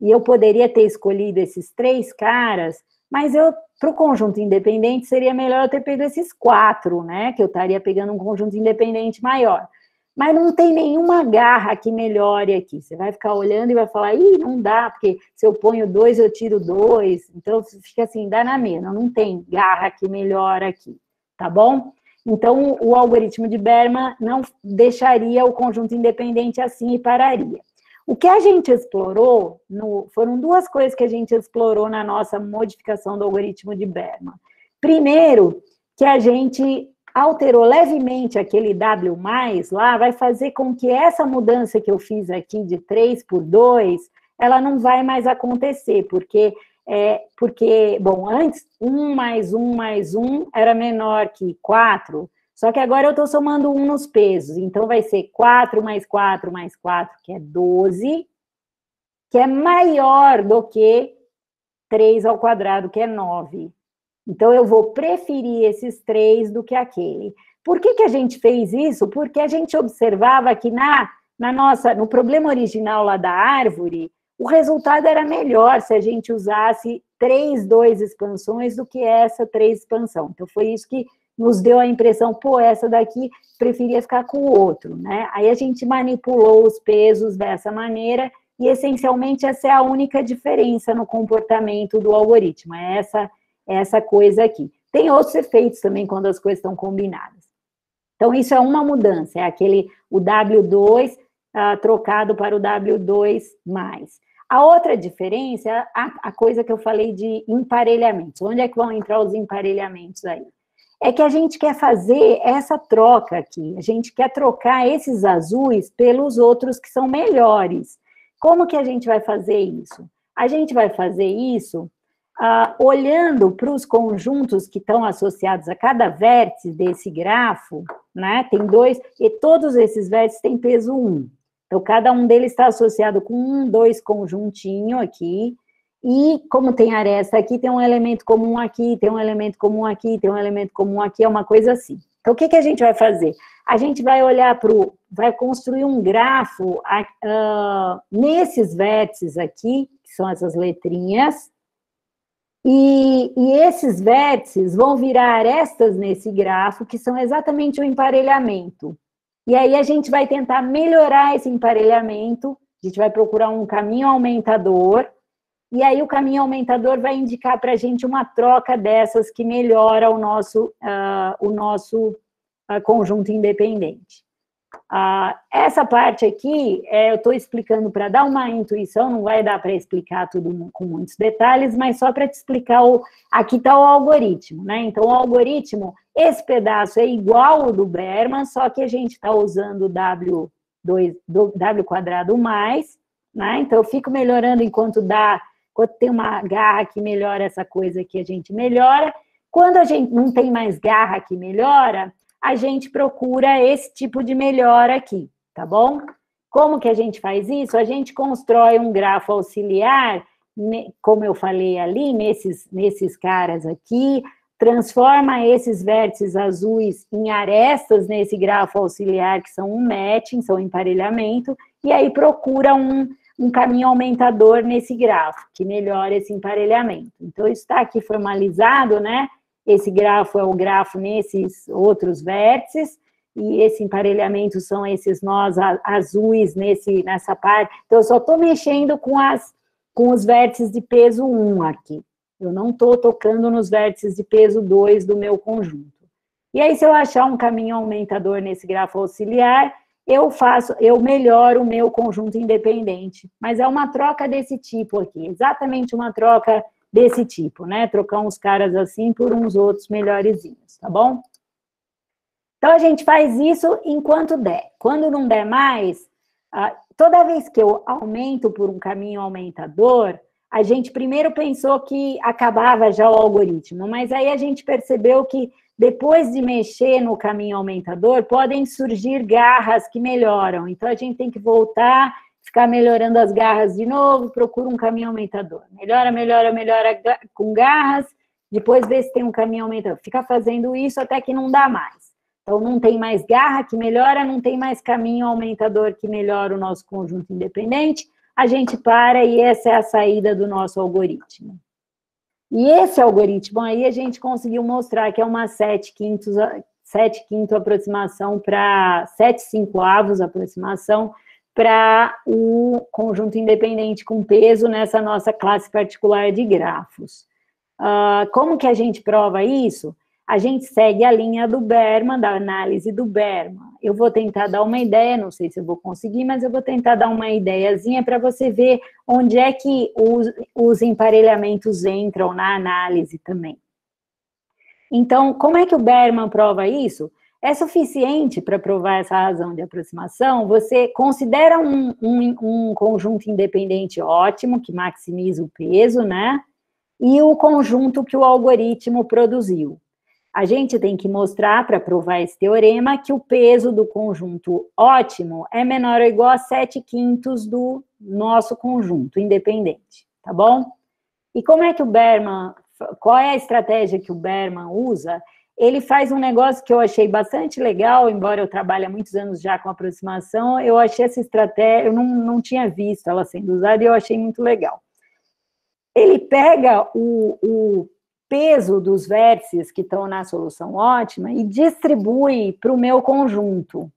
e eu poderia ter escolhido esses 3 caras, mas para o conjunto independente seria melhor eu ter pego esses 4, né? Que eu estaria pegando um conjunto independente maior. Mas não tem nenhuma garra que melhore aqui. Você vai ficar olhando e vai falar, ih, não dá, porque se eu ponho 2, eu tiro 2. Então, fica assim, dá na mesma. Não tem garra que melhora aqui, tá bom? Então, o algoritmo de Berman não deixaria o conjunto independente assim e pararia. O que a gente explorou, foram 2 coisas que a gente explorou na nossa modificação do algoritmo de Berman. Primeiro, que a gente alterou levemente aquele W+, lá, vai fazer com que essa mudança que eu fiz aqui de 3 por 2, ela não vai mais acontecer, porque, bom, antes 1 mais 1 mais 1 era menor que 4, só que agora eu estou somando 1 nos pesos, então vai ser 4 mais 4 mais 4, que é 12, que é maior do que 3 ao quadrado, que é 9. Então, eu vou preferir esses 3 do que aquele. Por que a gente fez isso? Porque a gente observava que no problema original lá da árvore, o resultado era melhor se a gente usasse 3, 2 expansões do que essa 3 expansão. Então, foi isso que nos deu a impressão, pô, essa daqui preferia ficar com o outro, né? Aí a gente manipulou os pesos dessa maneira e, essencialmente, essa é a única diferença no comportamento do algoritmo, é essa coisa aqui. Tem outros efeitos também quando as coisas estão combinadas. Então, isso é uma mudança, é o W2 trocado para o W2+. A outra diferença é a coisa que eu falei de emparelhamentos. Onde é que vão entrar os emparelhamentos aí? É que a gente quer fazer essa troca aqui, a gente quer trocar esses azuis pelos outros que são melhores. Como que a gente vai fazer isso? A gente vai fazer isso olhando para os conjuntos que estão associados a cada vértice desse grafo, né, tem 2, e todos esses vértices têm peso 1. Então, cada um deles está associado com 2 conjuntinhos aqui, e como tem aresta aqui, tem um elemento comum aqui, tem um elemento comum aqui, tem um elemento comum aqui, é uma coisa assim. Então, o que a gente vai fazer? A gente vai olhar vai construir um grafo nesses vértices aqui, que são essas letrinhas, e esses vértices vão virar arestas nesse grafo, que são exatamente o emparelhamento. E aí a gente vai tentar melhorar esse emparelhamento, a gente vai procurar um caminho aumentador, e aí o caminho aumentador vai indicar para a gente uma troca dessas que melhora o nosso conjunto independente. Essa parte aqui, eu estou explicando para dar uma intuição, não vai dar para explicar tudo com muitos detalhes, mas só para te explicar, aqui está o algoritmo, né? Então, o algoritmo, esse pedaço é igual ao do Berman, só que a gente está usando W quadrado mais, né? Então, eu fico melhorando enquanto tem uma garra que melhora essa coisa que a gente melhora. Quando a gente não tem mais garra que melhora, a gente procura esse tipo de melhora aqui, tá bom? Como que a gente faz isso? A gente constrói um grafo auxiliar, como eu falei ali, nesses caras aqui, transforma esses vértices azuis em arestas nesse grafo auxiliar, que são um matching, são emparelhamento, e aí procura um caminho aumentador nesse grafo, que melhora esse emparelhamento. Então, isso está aqui formalizado, né? Esse grafo é o grafo nesses outros vértices, e esse emparelhamento são esses nós azuis nessa parte. Então, eu só estou mexendo com os vértices de peso 1 aqui. Eu não estou tocando nos vértices de peso 2 do meu conjunto. E aí, se eu achar um caminho aumentador nesse grafo auxiliar, eu melhoro o meu conjunto independente. Mas é uma troca desse tipo aqui, exatamente uma troca desse tipo, né? Trocar uns caras assim por uns outros melhorzinhos, tá bom? Então, a gente faz isso enquanto der. Quando não der mais, toda vez que eu aumento por um caminho aumentador, a gente primeiro pensou que acabava já o algoritmo, mas aí a gente percebeu que depois de mexer no caminho aumentador, podem surgir garras que melhoram. Então, a gente tem que voltar, ficar melhorando as garras de novo, procura um caminho aumentador. Melhora com garras, depois vê se tem um caminho aumentador. Fica fazendo isso até que não dá mais. Então, não tem mais garra que melhora, não tem mais caminho aumentador que melhora o nosso conjunto independente, a gente para e essa é a saída do nosso algoritmo. E esse algoritmo aí a gente conseguiu mostrar que é uma 7/5 aproximação para 7/5 aproximação para o conjunto independente com peso nessa nossa classe particular de grafos. Como que a gente prova isso? A gente segue a linha do Berman, da análise do Berman. Eu vou tentar dar uma ideia, não sei se eu vou conseguir, mas eu vou tentar dar uma ideiazinha para você ver onde é que os emparelhamentos entram na análise também. Então, como é que o Berman prova isso? É suficiente para provar essa razão de aproximação? Você considera um conjunto independente ótimo, que maximiza o peso, né? E o conjunto que o algoritmo produziu. A gente tem que mostrar, para provar esse teorema, que o peso do conjunto ótimo é menor ou igual a 7/5 do nosso conjunto independente, tá bom? E como é que o Berman, qual é a estratégia que o Berman usa? Ele faz um negócio que eu achei bastante legal, embora eu trabalhe há muitos anos já com aproximação, eu achei essa estratégia, eu não tinha visto ela sendo usada e eu achei muito legal. Ele pega o peso dos vértices que estão na solução ótima e distribui para o meu conjunto.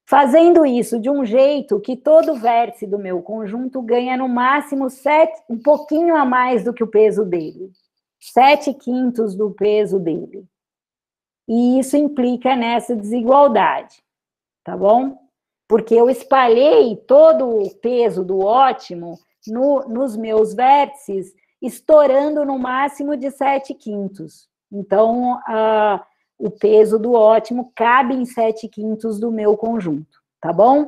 Fazendo isso de um jeito que todo vértice do meu conjunto ganha no máximo um pouquinho a mais do que o peso dele. 7/5 do peso dele. E isso implica nessa desigualdade, tá bom? Porque eu espalhei todo o peso do ótimo nos meus vértices, estourando no máximo de 7/5. Então, o peso do ótimo cabe em 7/5 do meu conjunto, tá bom?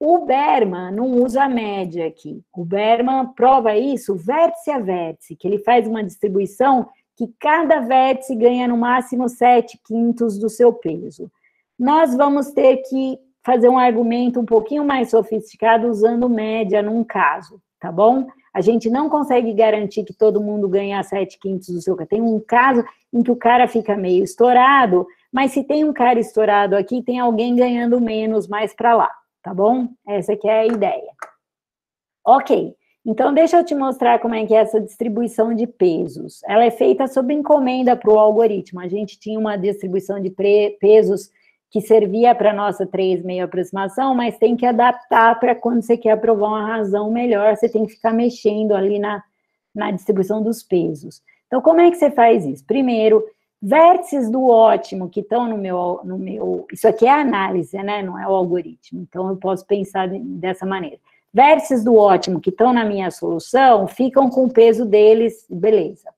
O Berman não usa a média aqui. O Berman prova isso vértice a vértice, que ele faz uma distribuição que cada vértice ganha no máximo 7/5 do seu peso. Nós vamos ter que fazer um argumento um pouquinho mais sofisticado usando média num caso, tá bom? A gente não consegue garantir que todo mundo ganha 7/5 do seu. Tem um caso em que o cara fica meio estourado, mas se tem um cara estourado aqui, tem alguém ganhando menos mais para lá, tá bom? Essa que é a ideia. Ok, então deixa eu te mostrar como é que é essa distribuição de pesos. Ela é feita sob encomenda para o algoritmo. A gente tinha uma distribuição de pesos que servia para a nossa 3,5 aproximação, mas tem que adaptar para quando você quer provar uma razão melhor, você tem que ficar mexendo ali na distribuição dos pesos. Então, como é que você faz isso? Primeiro, vértices do ótimo que estão no meu... Isso aqui é a análise, né? Não é o algoritmo. Então, eu posso pensar dessa maneira. Vértices do ótimo que estão na minha solução ficam com o peso deles, beleza.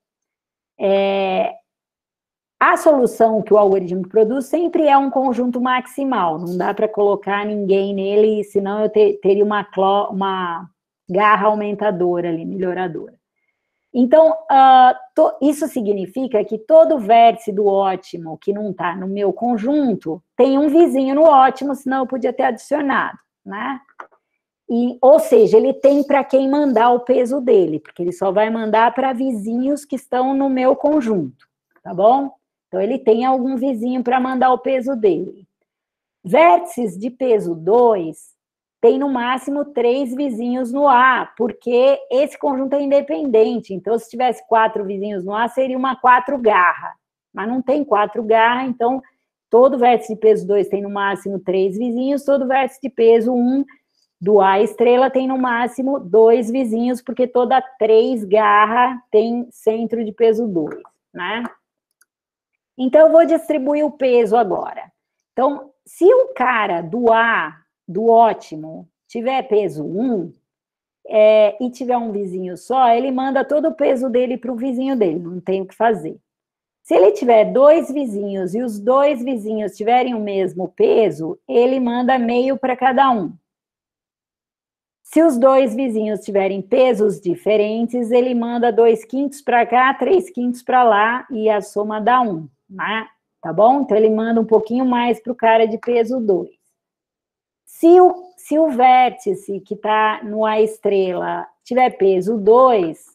A solução que o algoritmo produz sempre é um conjunto maximal, não dá para colocar ninguém nele, senão eu teria uma garra aumentadora ali, melhoradora. Então, isso significa que todo vértice do ótimo que não está no meu conjunto tem um vizinho no ótimo, senão eu podia ter adicionado, né? Ou seja, ele tem para quem mandar o peso dele, porque ele só vai mandar para vizinhos que estão no meu conjunto, tá bom? Então, ele tem algum vizinho para mandar o peso dele. Vértices de peso 2 tem, no máximo, 3 vizinhos no A, porque esse conjunto é independente. Então, se tivesse 4 vizinhos no A, seria uma 4 garra. Mas não tem 4 garra, então, todo vértice de peso 2 tem, no máximo, 3 vizinhos, todo vértice de peso 1 do A estrela tem, no máximo, 2 vizinhos, porque toda 3 garra tem centro de peso 2, né? Então, eu vou distribuir o peso agora. Então, se o cara do A, do ótimo, tiver peso 1, e tiver um vizinho só, ele manda todo o peso dele para o vizinho dele, não tem o que fazer. Se ele tiver 2 vizinhos e os 2 vizinhos tiverem o mesmo peso, ele manda meio para cada um. Se os 2 vizinhos tiverem pesos diferentes, ele manda 2/5 para cá, 3/5 para lá, e a soma dá 1. Né? Tá bom? Então, ele manda um pouquinho mais para o cara de peso 2. Se o vértice que está no A estrela tiver peso 2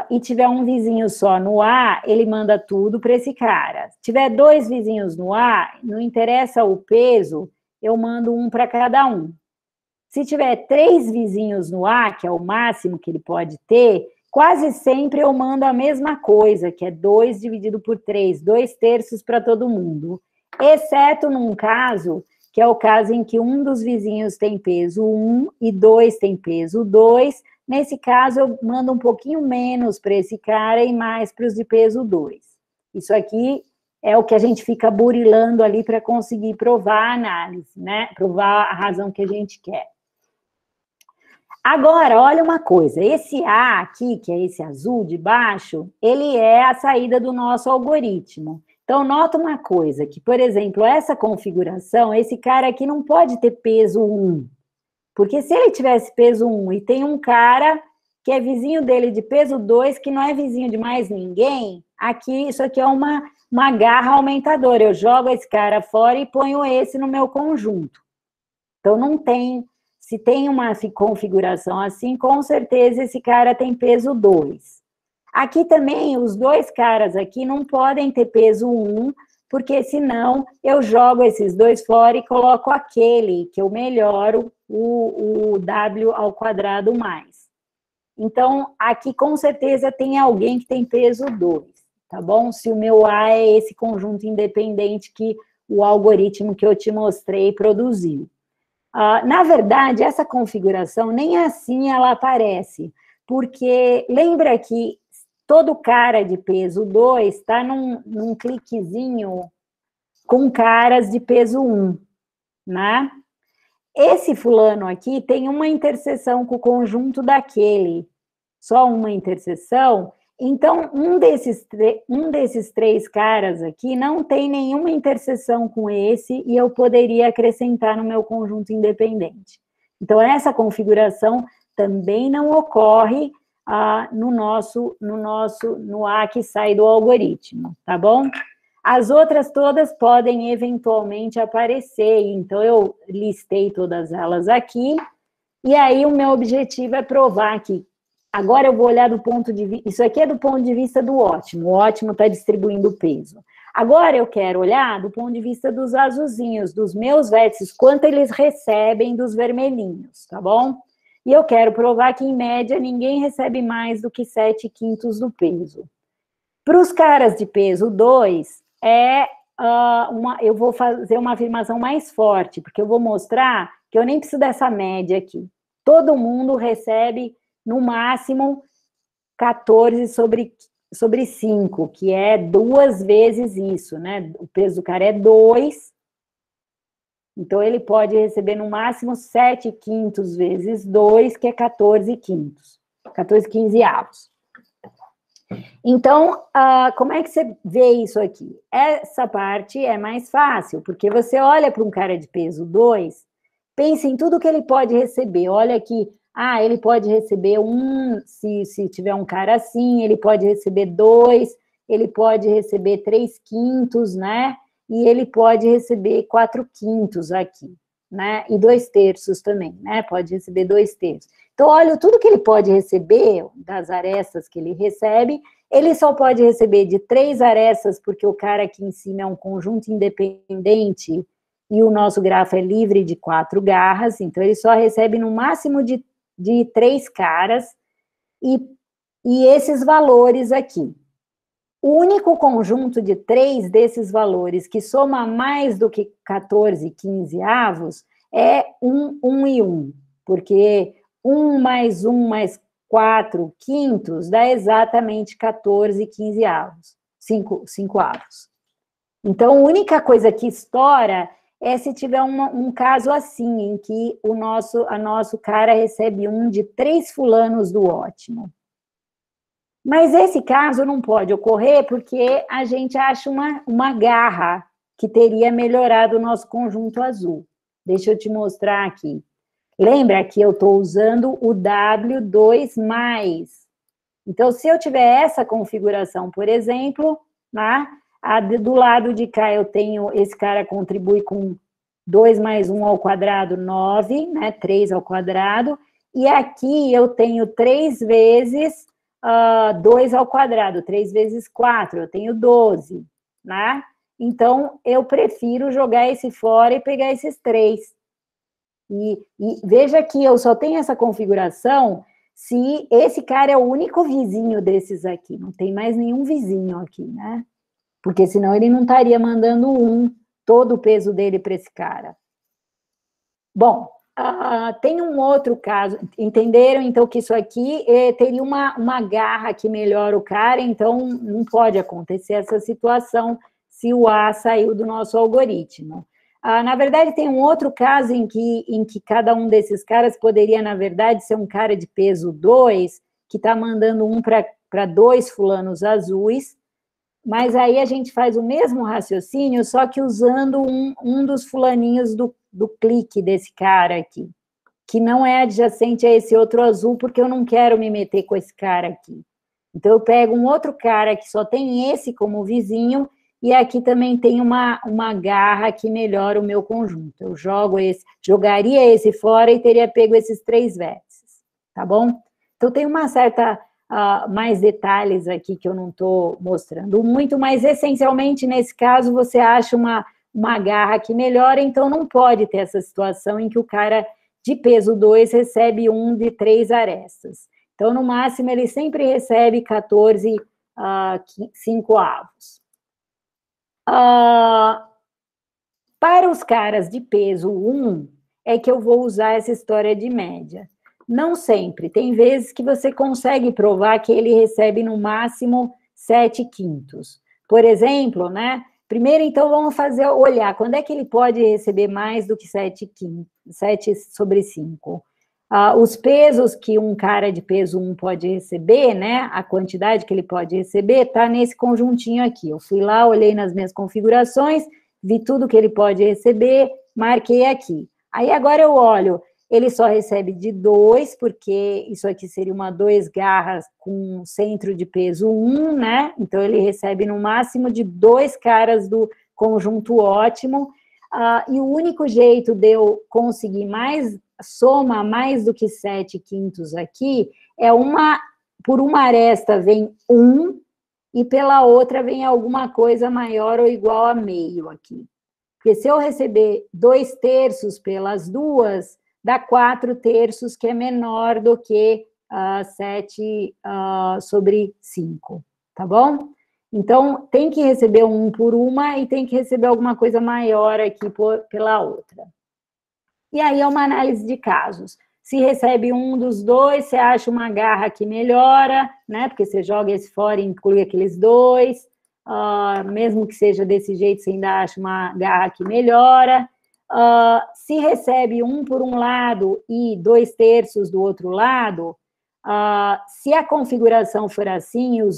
e tiver um vizinho só no A, ele manda tudo para esse cara. Se tiver 2 vizinhos no A, não interessa o peso, eu mando 1 para cada um. Se tiver 3 vizinhos no A, que é o máximo que ele pode ter, quase sempre eu mando a mesma coisa, que é 2 dividido por 3, 2/3 para todo mundo. Exceto num caso, que é o caso em que um dos vizinhos tem peso 1 e 2 tem peso 2. Nesse caso, eu mando um pouquinho menos para esse cara e mais para os de peso 2. Isso aqui é o que a gente fica burilando ali para conseguir provar a análise, né? Provar a razão que a gente quer. Agora, olha uma coisa, esse A aqui, que é esse azul de baixo, ele é a saída do nosso algoritmo. Então, nota uma coisa, que, por exemplo, essa configuração, esse cara aqui não pode ter peso 1, porque se ele tivesse peso 1 e tem um cara que é vizinho dele de peso 2, que não é vizinho de mais ninguém, aqui, isso aqui é uma garra aumentadora, eu jogo esse cara fora e ponho esse no meu conjunto. Então, não tem... Se tem uma configuração assim, com certeza esse cara tem peso 2. Aqui também, os 2 caras aqui não podem ter peso 1, porque senão eu jogo esses 2 fora e coloco aquele, que eu melhoro o W ao quadrado mais. Então, aqui com certeza tem alguém que tem peso 2, tá bom? Se o meu A é esse conjunto independente que o algoritmo que eu te mostrei produziu. Na verdade, essa configuração, nem assim ela aparece, porque lembra que todo cara de peso 2 está num cliquezinho com caras de peso 1, né? Esse fulano aqui tem uma interseção com o conjunto daquele, só uma interseção, Então, um desses três caras aqui não tem nenhuma interseção com esse e eu poderia acrescentar no meu conjunto independente. Então, essa configuração também não ocorre no A que sai do algoritmo, tá bom? As outras todas podem eventualmente aparecer, então eu listei todas elas aqui, e aí o meu objetivo é provar que agora eu vou olhar do ponto de vista... Isso aqui é do ponto de vista do ótimo. O ótimo está distribuindo o peso. Agora eu quero olhar do ponto de vista dos azulzinhos, dos meus vértices, quanto eles recebem dos vermelhinhos, tá bom? E eu quero provar que, em média, ninguém recebe mais do que 7/5 do peso. Para os caras de peso 2, eu vou fazer uma afirmação mais forte, porque eu vou mostrar que eu nem preciso dessa média aqui. Todo mundo recebe... no máximo, 14 sobre 5, que é 2 vezes isso, né? O peso do cara é 2, então ele pode receber no máximo 7/5 vezes 2, que é 14/5, 14/15. Então, como é que você vê isso aqui? Essa parte é mais fácil, porque você olha para um cara de peso 2, pensa em tudo que ele pode receber, olha aqui. Ele pode receber 1, se tiver um cara assim, ele pode receber 2, ele pode receber 3/5, né? E ele pode receber 4/5 aqui, né? E 2/3 também, né? Pode receber 2/3. Então, olha, tudo que ele pode receber, das arestas que ele recebe, ele só pode receber de 3 arestas, porque o cara aqui em cima é um conjunto independente, e o nosso grafo é livre de 4 garras, então ele só recebe no máximo de 3 caras, e esses valores aqui. O único conjunto de 3 desses valores que soma mais do que 14/15 é 1, 1 e 1, porque 1 mais 1 mais 4/5 dá exatamente 14/15, 5/5. Então, a única coisa que estoura é se tiver um caso assim, em que o nosso cara recebe 1 de 3 fulanos do ótimo. Mas esse caso não pode ocorrer porque a gente acha uma garra que teria melhorado o nosso conjunto azul. Deixa eu te mostrar aqui. Lembra que eu estou usando o W2+. Então, se eu tiver essa configuração, por exemplo, né? Do lado de cá eu tenho, esse cara contribui com 2 mais 1 ao quadrado, 9, né, 3 ao quadrado, e aqui eu tenho 3 vezes 2 ao quadrado, 3 vezes 4, eu tenho 12, né? Então, eu prefiro jogar esse fora e pegar esses 3. E veja que eu só tenho essa configuração se esse cara é o único vizinho desses aqui, não tem mais nenhum vizinho aqui, né? Porque senão ele não estaria mandando todo o peso dele para esse cara. Bom, tem um outro caso, entenderam então que isso aqui teria uma garra que melhora o cara, então não pode acontecer essa situação se o A saiu do nosso algoritmo. Na verdade, tem um outro caso em que cada um desses caras poderia, na verdade, ser um cara de peso 2, que está mandando para 2 fulanos azuis, mas aí a gente faz o mesmo raciocínio, só que usando um dos fulaninhos do clique desse cara aqui, que não é adjacente a esse outro azul, porque eu não quero me meter com esse cara aqui. Então, eu pego um outro cara que só tem esse como vizinho, e aqui também tem uma garra que melhora o meu conjunto. Eu jogaria esse fora e teria pego esses 3 vértices, tá bom? Então, tem uma certa... mais detalhes aqui que eu não estou mostrando muito, mas essencialmente nesse caso você acha uma garra que melhora, então não pode ter essa situação em que o cara de peso 2 recebe 1 de 3 arestas. Então, no máximo, ele sempre recebe 14/5. Para os caras de peso 1, é que eu vou usar essa história de média. Não sempre, tem vezes que você consegue provar que ele recebe no máximo 7/5. Por exemplo, né? Primeiro, então, vamos olhar, quando é que ele pode receber mais do que 7/5, 7/5? Os pesos que um cara de peso 1 pode receber, né, a quantidade que ele pode receber, está nesse conjuntinho aqui. Eu fui lá, olhei nas minhas configurações, vi tudo que ele pode receber, marquei aqui. Aí agora eu olho, ele só recebe de 2, porque isso aqui seria uma 2 garras com centro de peso 1, né? Então ele recebe no máximo de 2 caras do conjunto ótimo. E o único jeito de eu conseguir soma mais do que 7/5 aqui, por uma aresta vem 1, e pela outra vem alguma coisa maior ou igual a meio aqui. Porque se eu receber 2/3 pelas duas, dá 4/3, que é menor do que 7/5, tá bom? Então, tem que receber 1 por uma e tem que receber alguma coisa maior aqui pela outra. E aí é uma análise de casos. Se recebe um dos dois, você acha uma garra que melhora, né? Porque você joga esse fora e inclui aqueles dois. Mesmo que seja desse jeito, você ainda acha uma garra que melhora. Se recebe 1 por um lado e 2/3 do outro lado, se a configuração for assim, o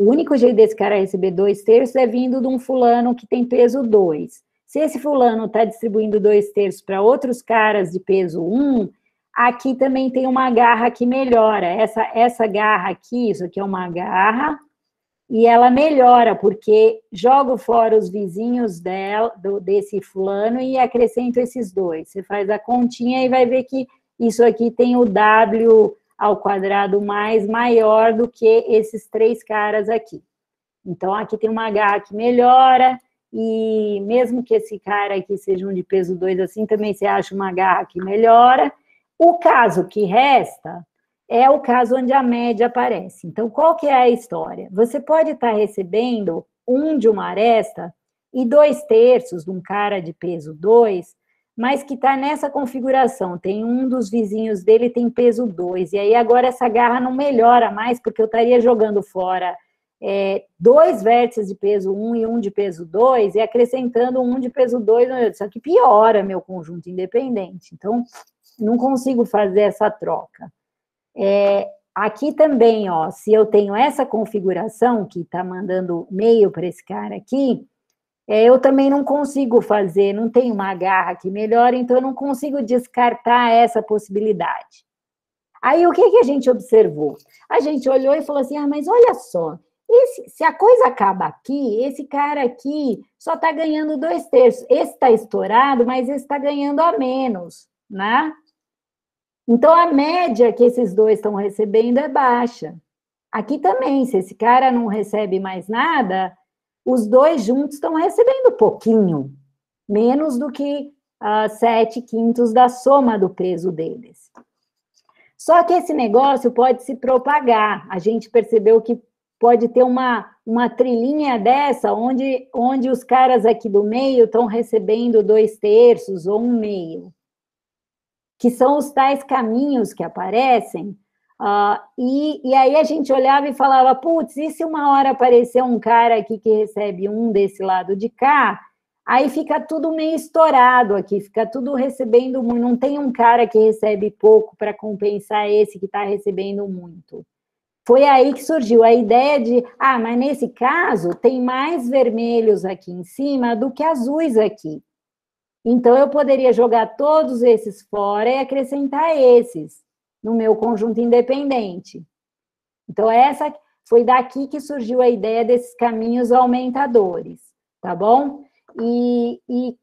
único jeito desse cara receber 2/3 é vindo de um fulano que tem peso 2. Se esse fulano está distribuindo 2/3 para outros caras de peso 1, aqui também tem uma garra que melhora. Essa garra aqui, isso aqui é uma garra, e ela melhora, porque jogo fora os vizinhos desse fulano e acrescento esses 2. Você faz a continha e vai ver que isso aqui tem o W ao quadrado maior do que esses 3 caras aqui. Então, aqui tem uma garra que melhora, e mesmo que esse cara aqui seja um de peso 2 assim, também você acha uma garra que melhora. O caso que resta é o caso onde a média aparece. Então, qual que é a história? Você pode estar recebendo 1 de uma aresta e 2/3 de um cara de peso 2, mas que está nessa configuração. Tem um dos vizinhos dele tem peso 2, e aí agora essa garra não melhora mais, porque eu estaria jogando fora 2 vértices de peso 1 e 1 de peso 2, e acrescentando 1 de peso 2, só que piora meu conjunto independente. Então, não consigo fazer essa troca. Aqui também, ó, se eu tenho essa configuração, que está mandando meio para esse cara aqui, eu também não consigo fazer, não tem uma garra que melhora, então eu não consigo descartar essa possibilidade. Aí, o que a gente observou? A gente olhou e falou assim, mas olha só, se a coisa acaba aqui, esse cara aqui só está ganhando 2/3. Esse está estourado, mas esse está ganhando a menos, né? Então, a média que esses dois estão recebendo é baixa. Aqui também, se esse cara não recebe mais nada, os dois juntos estão recebendo pouquinho, menos do que 7/5 da soma do peso deles. Só que esse negócio pode se propagar. A gente percebeu que pode ter uma trilhinha dessa, onde os caras aqui do meio estão recebendo 2/3 ou 1/2, que são os tais caminhos que aparecem, e aí a gente olhava e falava, putz, e se uma hora aparecer um cara aqui que recebe 1 desse lado de cá, aí fica tudo meio estourado aqui, fica tudo recebendo muito, não tem um cara que recebe pouco para compensar esse que está recebendo muito. Foi aí que surgiu a ideia de, mas nesse caso tem mais vermelhos aqui em cima do que azuis aqui. Então, eu poderia jogar todos esses fora e acrescentar esses no meu conjunto independente. Então, foi daqui que surgiu a ideia desses caminhos aumentadores, tá bom? E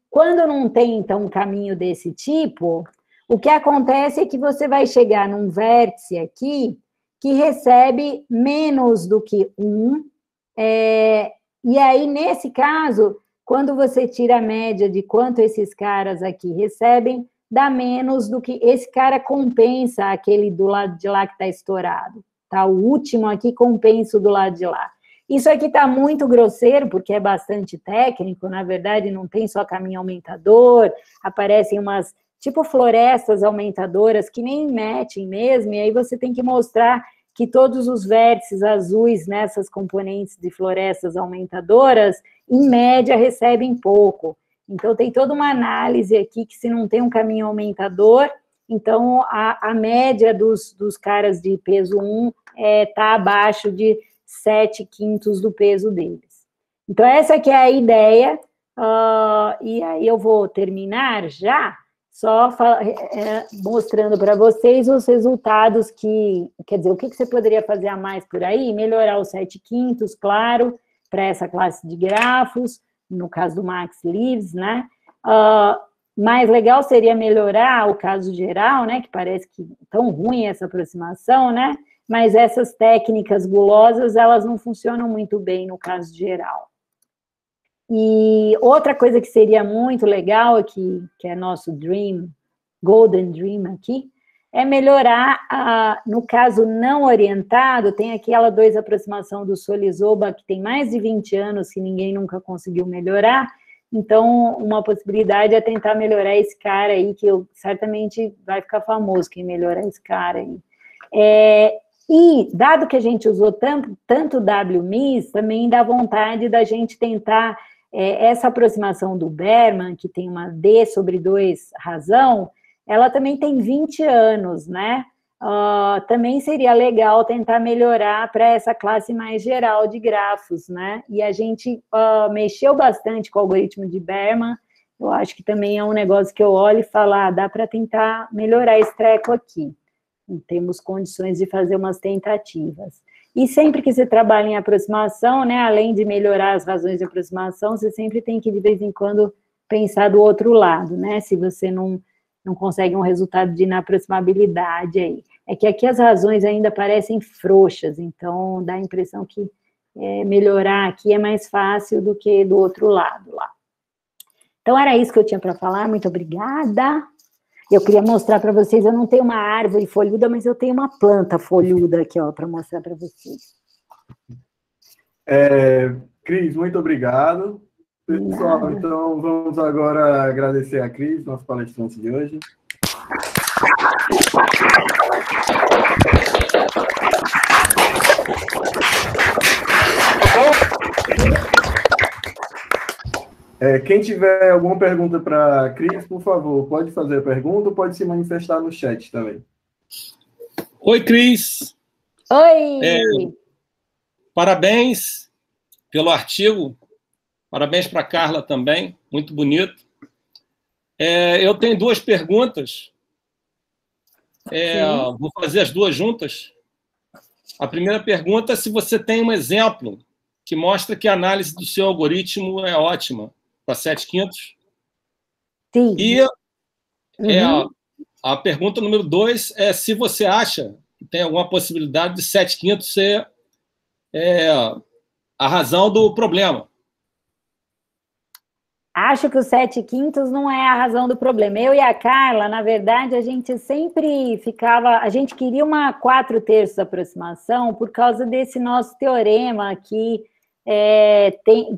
quando não tem, então, um caminho desse tipo, o que acontece é que você vai chegar num vértice aqui que recebe menos do que 1, e aí, nesse caso, quando você tira a média de quanto esses caras aqui recebem, dá menos do que esse cara compensa aquele do lado de lá que está estourado, tá? O último aqui compensa o do lado de lá. Isso aqui está muito grosseiro, porque é bastante técnico, na verdade, não tem só caminho aumentador, aparecem umas, tipo florestas aumentadoras, que nem metem mesmo, e aí você tem que mostrar que todos os vértices azuis nessas componentes de florestas aumentadoras, em média, recebem pouco. Então, tem toda uma análise aqui que se não tem um caminho aumentador, então a média dos caras de peso 1 está abaixo de 7/5 do peso deles. Então, essa que é a ideia, e aí eu vou terminar já, só mostrando para vocês os resultados quer dizer, o que você poderia fazer a mais por aí? Melhorar os 7/5, claro, para essa classe de grafos, no caso do Max Lives, né? Mais legal seria melhorar o caso geral, né? Que parece que tão ruim essa aproximação, né? Mas essas técnicas gulosas, elas não funcionam muito bem no caso geral. E outra coisa que seria muito legal aqui, que é nosso dream, golden dream aqui, é melhorar, no caso não orientado, tem aquela aproximação do Solizoba, que tem mais de 20 anos, que ninguém nunca conseguiu melhorar, então uma possibilidade é tentar melhorar esse cara aí, que certamente vai ficar famoso quem melhorar esse cara aí. E, dado que a gente usou tanto WMIS, também dá vontade da gente tentar essa aproximação do Berman, que tem uma D/2 razão, ela também tem 20 anos, né? Também seria legal tentar melhorar para essa classe mais geral de grafos, né? E a gente mexeu bastante com o algoritmo de Berman, eu acho que também é um negócio que eu olho e falo, dá para tentar melhorar esse treco aqui. Temos condições de fazer umas tentativas. E sempre que você trabalha em aproximação, né, além de melhorar as razões de aproximação, você sempre tem que, de vez em quando, pensar do outro lado, né, se você não consegue um resultado de inaproximabilidade aí. É que aqui as razões ainda parecem frouxas, então dá a impressão que melhorar aqui é mais fácil do que do outro lado lá. Então, era isso que eu tinha para falar, muito obrigada. Eu queria mostrar para vocês, eu não tenho uma árvore folhuda, mas eu tenho uma planta folhuda aqui, ó, para mostrar para vocês. Cris, muito obrigado. Pessoal, então vamos agora agradecer a Cris, nosso palestrante de hoje. Quem tiver alguma pergunta para a Cris, por favor, pode fazer a pergunta ou pode se manifestar no chat também. Oi, Cris. Oi! Parabéns pelo artigo. Parabéns para a Carla também, muito bonito. Eu tenho duas perguntas. Vou fazer as duas juntas. A primeira pergunta é se você tem um exemplo que mostra que a análise do seu algoritmo é ótima para 7/5. Sim. E a pergunta número 2 é se você acha que tem alguma possibilidade de 7/5 ser a razão do problema. Acho que o 7/5 não é a razão do problema. Eu e a Carla, na verdade, a gente sempre a gente queria uma 4/3 aproximação por causa desse nosso teorema que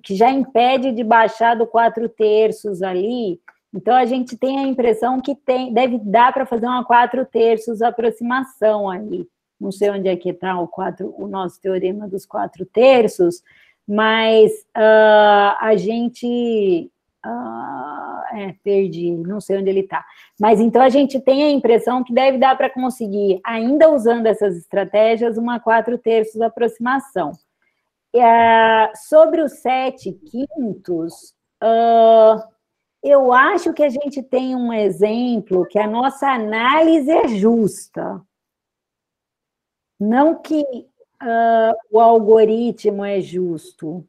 que já impede de baixar do 4/3 ali. Então, a gente tem a impressão que deve dar para fazer uma 4/3 aproximação ali. Não sei onde é que está o nosso teorema dos 4/3, mas a gente... perdi, não sei onde ele está. Mas, então, a gente tem a impressão que deve dar para conseguir, ainda usando essas estratégias, uma 4/3 aproximação. Sobre os 7/5, eu acho que a gente tem um exemplo que a nossa análise é justa. Não que o algoritmo é justo,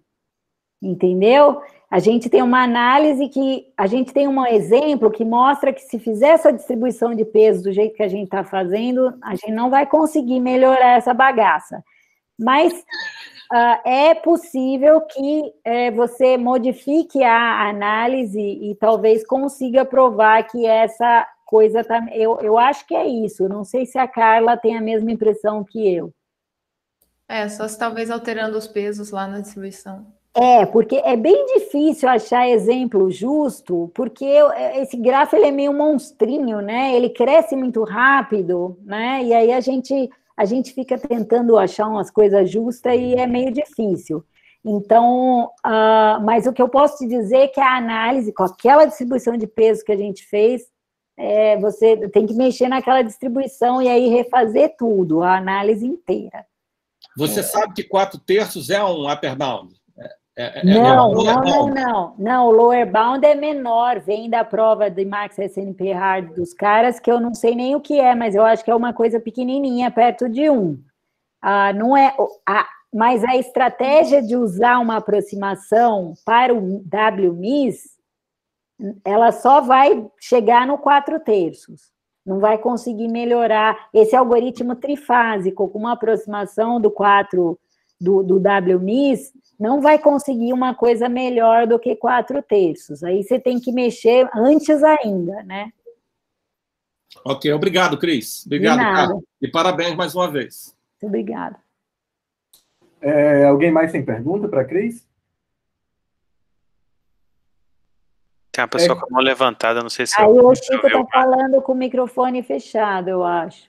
entendeu? A gente tem uma análise a gente tem um exemplo que mostra que se fizer essa distribuição de peso do jeito que a gente está fazendo, a gente não vai conseguir melhorar essa bagaça. Mas é possível que você modifique a análise e talvez consiga provar que essa coisa está... Eu acho que é isso. Não sei se a Carla tem a mesma impressão que eu. Só se talvez alterando os pesos lá na distribuição. Porque é bem difícil achar exemplo justo, porque esse grafo ele é meio monstrinho, né? Ele cresce muito rápido, né? E aí a gente fica tentando achar umas coisas justas e é meio difícil. Então, mas o que eu posso te dizer é que a análise, com aquela distribuição de peso que a gente fez, você tem que mexer naquela distribuição e aí refazer tudo, a análise inteira. Você sabe que 4/3 é um upper bound? Não, o lower bound é menor, vem da prova de Max SNP Hard dos caras, que eu não sei nem o que é, mas eu acho que é uma coisa pequenininha, perto de 1. Não é, mas a estratégia de usar uma aproximação para o WMIS, ela só vai chegar no 4/3. Não vai conseguir melhorar esse algoritmo trifásico com uma aproximação do WMIS, não vai conseguir uma coisa melhor do que 4/3. Aí você tem que mexer antes ainda, né? Ok, obrigado, Cris. Obrigado, cara. E parabéns mais uma vez. Muito obrigada. Alguém mais tem pergunta para a Cris? Tem uma pessoa com a mão levantada, não sei se... Aí o Chico está falando com o microfone fechado, eu acho.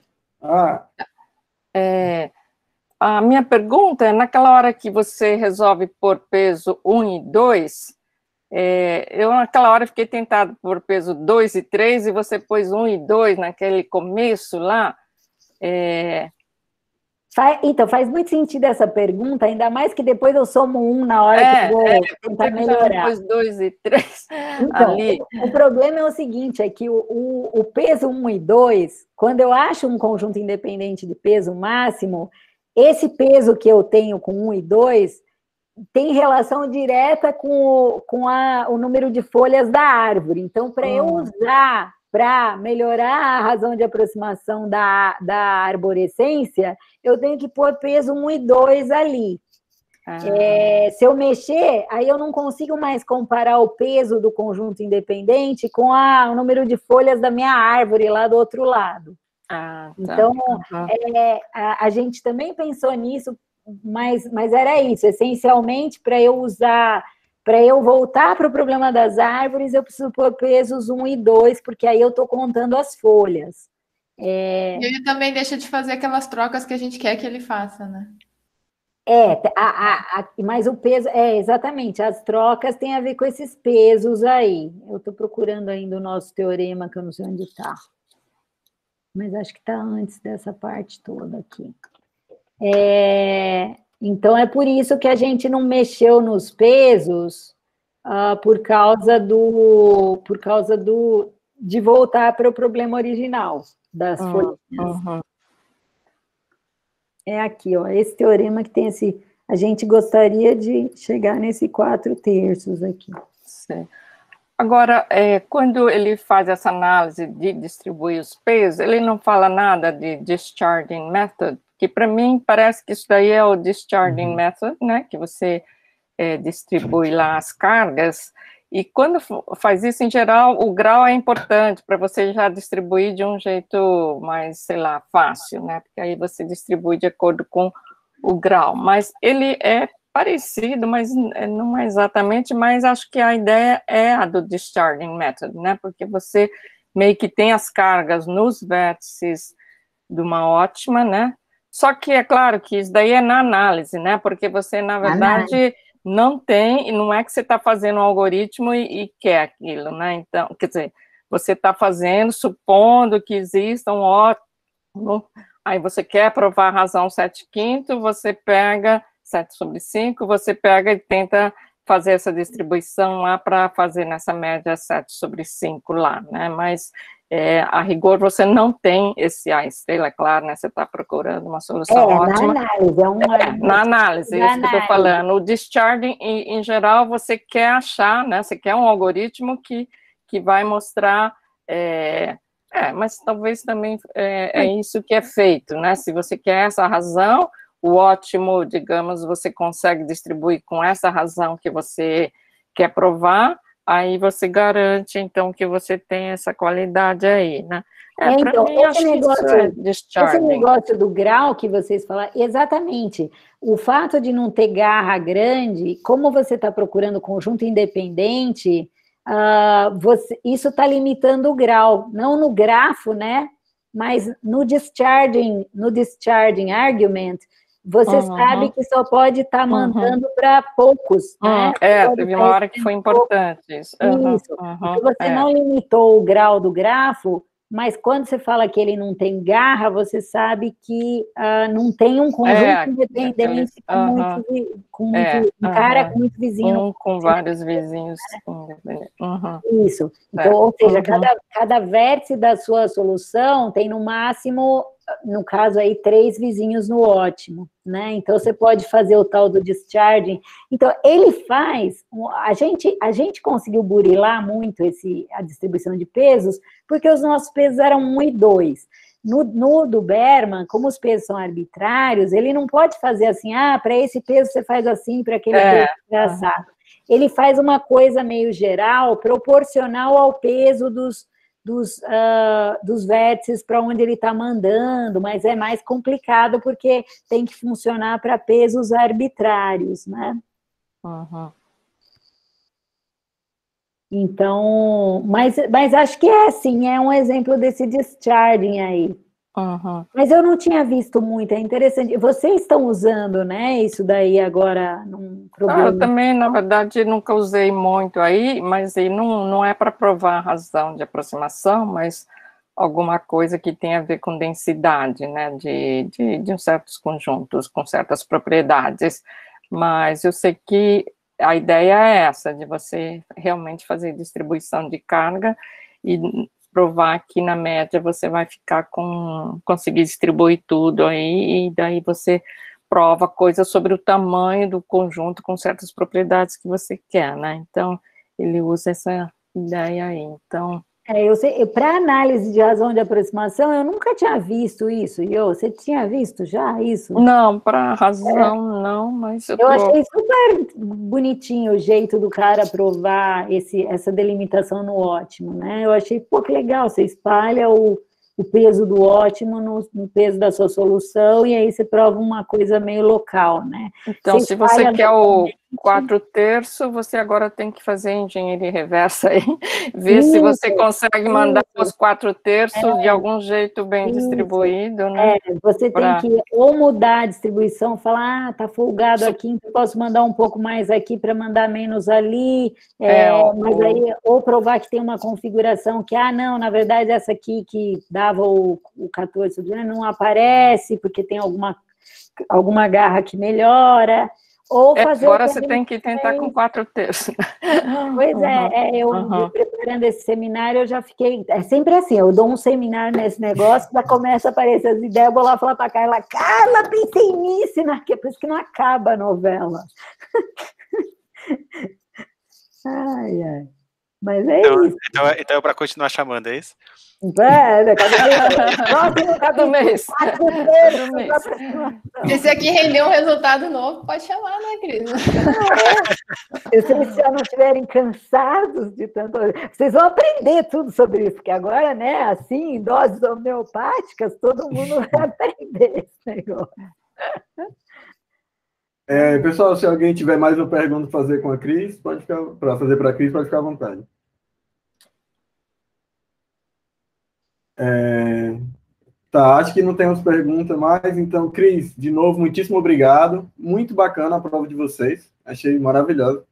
A minha pergunta é, naquela hora que você resolve pôr peso 1 e 2, eu naquela hora fiquei tentado por peso 2 e 3, e você pôs 1 e 2 naquele começo lá. Então, faz muito sentido essa pergunta, ainda mais que depois eu somo 1 na hora que eu vou tentar melhorar. Depois 2 e 3 então, ali. O problema é o seguinte, é que o peso 1 e 2, quando eu acho um conjunto independente de peso máximo, esse peso que eu tenho com 1 e 2 tem relação direta com o número de folhas da árvore. Então, para eu usar, para melhorar a razão de aproximação da arborescência, eu tenho que pôr peso 1 e 2 ali. Se eu mexer, aí eu não consigo mais comparar o peso do conjunto independente com o número de folhas da minha árvore lá do outro lado. Então, a gente também pensou nisso, mas era isso, essencialmente, para eu voltar para o problema das árvores, eu preciso pôr pesos 1 e 2, porque aí eu estou contando as folhas. E ele também deixa de fazer aquelas trocas que a gente quer que ele faça, né? Mas o peso, exatamente, as trocas têm a ver com esses pesos aí. Eu estou procurando ainda o nosso teorema, que eu não sei onde está. Mas acho que está antes dessa parte toda aqui. Então, é por isso que a gente não mexeu nos pesos, por causa de voltar para o problema original das folhas. É aqui, ó, esse teorema que tem esse... A gente gostaria de chegar nesse 4/3 aqui. Certo. Agora, quando ele faz essa análise de distribuir os pesos, ele não fala nada de discharging method, que para mim parece que isso daí é o discharging method, né, que você distribui lá as cargas, e quando faz isso, em geral, o grau é importante para você já distribuir de um jeito mais, sei lá, fácil, né, porque aí você distribui de acordo com o grau, mas ele é parecido, mas não é exatamente, mas acho que a ideia é a do discharging method, né, porque você meio que tem as cargas nos vértices de uma ótima, né, só que é claro que isso daí é na análise, né, porque você, na verdade, não tem, e não é que você está fazendo um algoritmo e quer aquilo, né, então, quer dizer, você está fazendo, supondo que exista um ótimo, aí você quer provar a razão 7/5, você pega 7/5, você pega e tenta fazer essa distribuição lá para fazer nessa média 7/5 lá, né, mas a rigor você não tem esse A estrela, é claro, né, você está procurando uma solução ótima. Na análise, é isso que eu estou falando. O discharging, em geral, você quer achar, né, você quer um algoritmo que vai mostrar, mas talvez também é isso que é feito, né, se você quer essa razão, o ótimo, digamos, você consegue distribuir com essa razão que você quer provar, aí você garante, então, que você tem essa qualidade aí, né? Então, mim, esse negócio do grau que vocês falaram, exatamente, o fato de não ter garra grande, como você está procurando conjunto independente, isso está limitando o grau, não no grafo, né? Mas no discharging argument, você sabe que só pode estar mandando para poucos, né? Teve uma hora que foi importante isso. Isso, porque você não limitou o grau do grafo, mas quando você fala que ele não tem garra, você sabe que não tem um conjunto independente com muito vizinho. Com vários vizinhos. Isso. Então, ou seja, cada vértice da sua solução tem no máximo, no caso aí, 3 vizinhos no ótimo, né? Então, você pode fazer o tal do discharging. Então, ele faz... A gente conseguiu burilar muito a distribuição de pesos, porque os nossos pesos eram 1 e 2. No do Berman, como os pesos são arbitrários, ele não pode fazer assim, para esse peso você faz assim, para aquele peso você faz assado. Ele faz uma coisa meio geral, proporcional ao peso dos vértices para onde ele está mandando, mas é mais complicado porque tem que funcionar para pesos arbitrários, né? Então, mas acho que sim, é um exemplo desse discharging aí. Mas eu não tinha visto muito, é interessante. Vocês estão usando, né, isso daí agora num problema? Eu também, na verdade, nunca usei muito aí, mas aí não é para provar a razão de aproximação, mas alguma coisa que tem a ver com densidade, né, de certos conjuntos, com certas propriedades. Mas eu sei que a ideia é essa, de você realmente fazer distribuição de carga e provar que, na média, você vai conseguir distribuir tudo aí, e daí você prova coisas sobre o tamanho do conjunto com certas propriedades que você quer, né? Então, ele usa essa ideia aí. Então... eu sei, para análise de razão de aproximação, eu nunca tinha visto isso. Você tinha visto já isso? Não, para razão não, mas eu achei super bonitinho o jeito do cara provar essa delimitação no ótimo, né? Eu achei, que legal, você espalha o peso do ótimo no peso da sua solução, e aí você prova uma coisa meio local, né? Então, se você quer o 4/3, você agora tem que fazer engenharia reversa aí, ver se você consegue mandar os 4/3 de algum jeito bem distribuído, né? Você tem que ou mudar a distribuição, falar, tá folgado aqui, então eu posso mandar um pouco mais aqui para mandar menos ali, mas aí, ou provar que tem uma configuração que, não, na verdade, essa aqui que dava o 14, não aparece, porque tem alguma garra que melhora. Ou fazer agora você tem que tentar com 4/3. Pois eu preparando esse seminário, eu já fiquei... É sempre assim, eu dou um seminário nesse negócio, já começa a aparecer as ideias, eu vou lá falar para a Carla, pensei nisso, é por isso que não acaba a novela. Ai. Mas é isso. Então é para continuar chamando, é isso? Cada mês. Esse aqui rendeu um resultado novo, pode chamar, né, Cris? Se vocês já não estiverem cansados de tanto... Vocês vão aprender tudo sobre isso, porque agora, né, assim, em doses homeopáticas, todo mundo vai aprender esse negócio. Pessoal, se alguém tiver mais uma pergunta para fazer com a Cris, pode ficar à vontade. Acho que não temos pergunta mais, então, Cris, de novo, muitíssimo obrigado, muito bacana a prova de vocês, achei maravilhoso.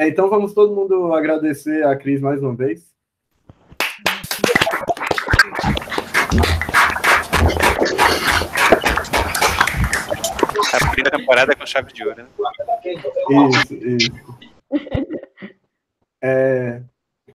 Então, vamos todo mundo agradecer a Cris mais uma vez. Abrindo a temporada com chave de ouro, né? Isso.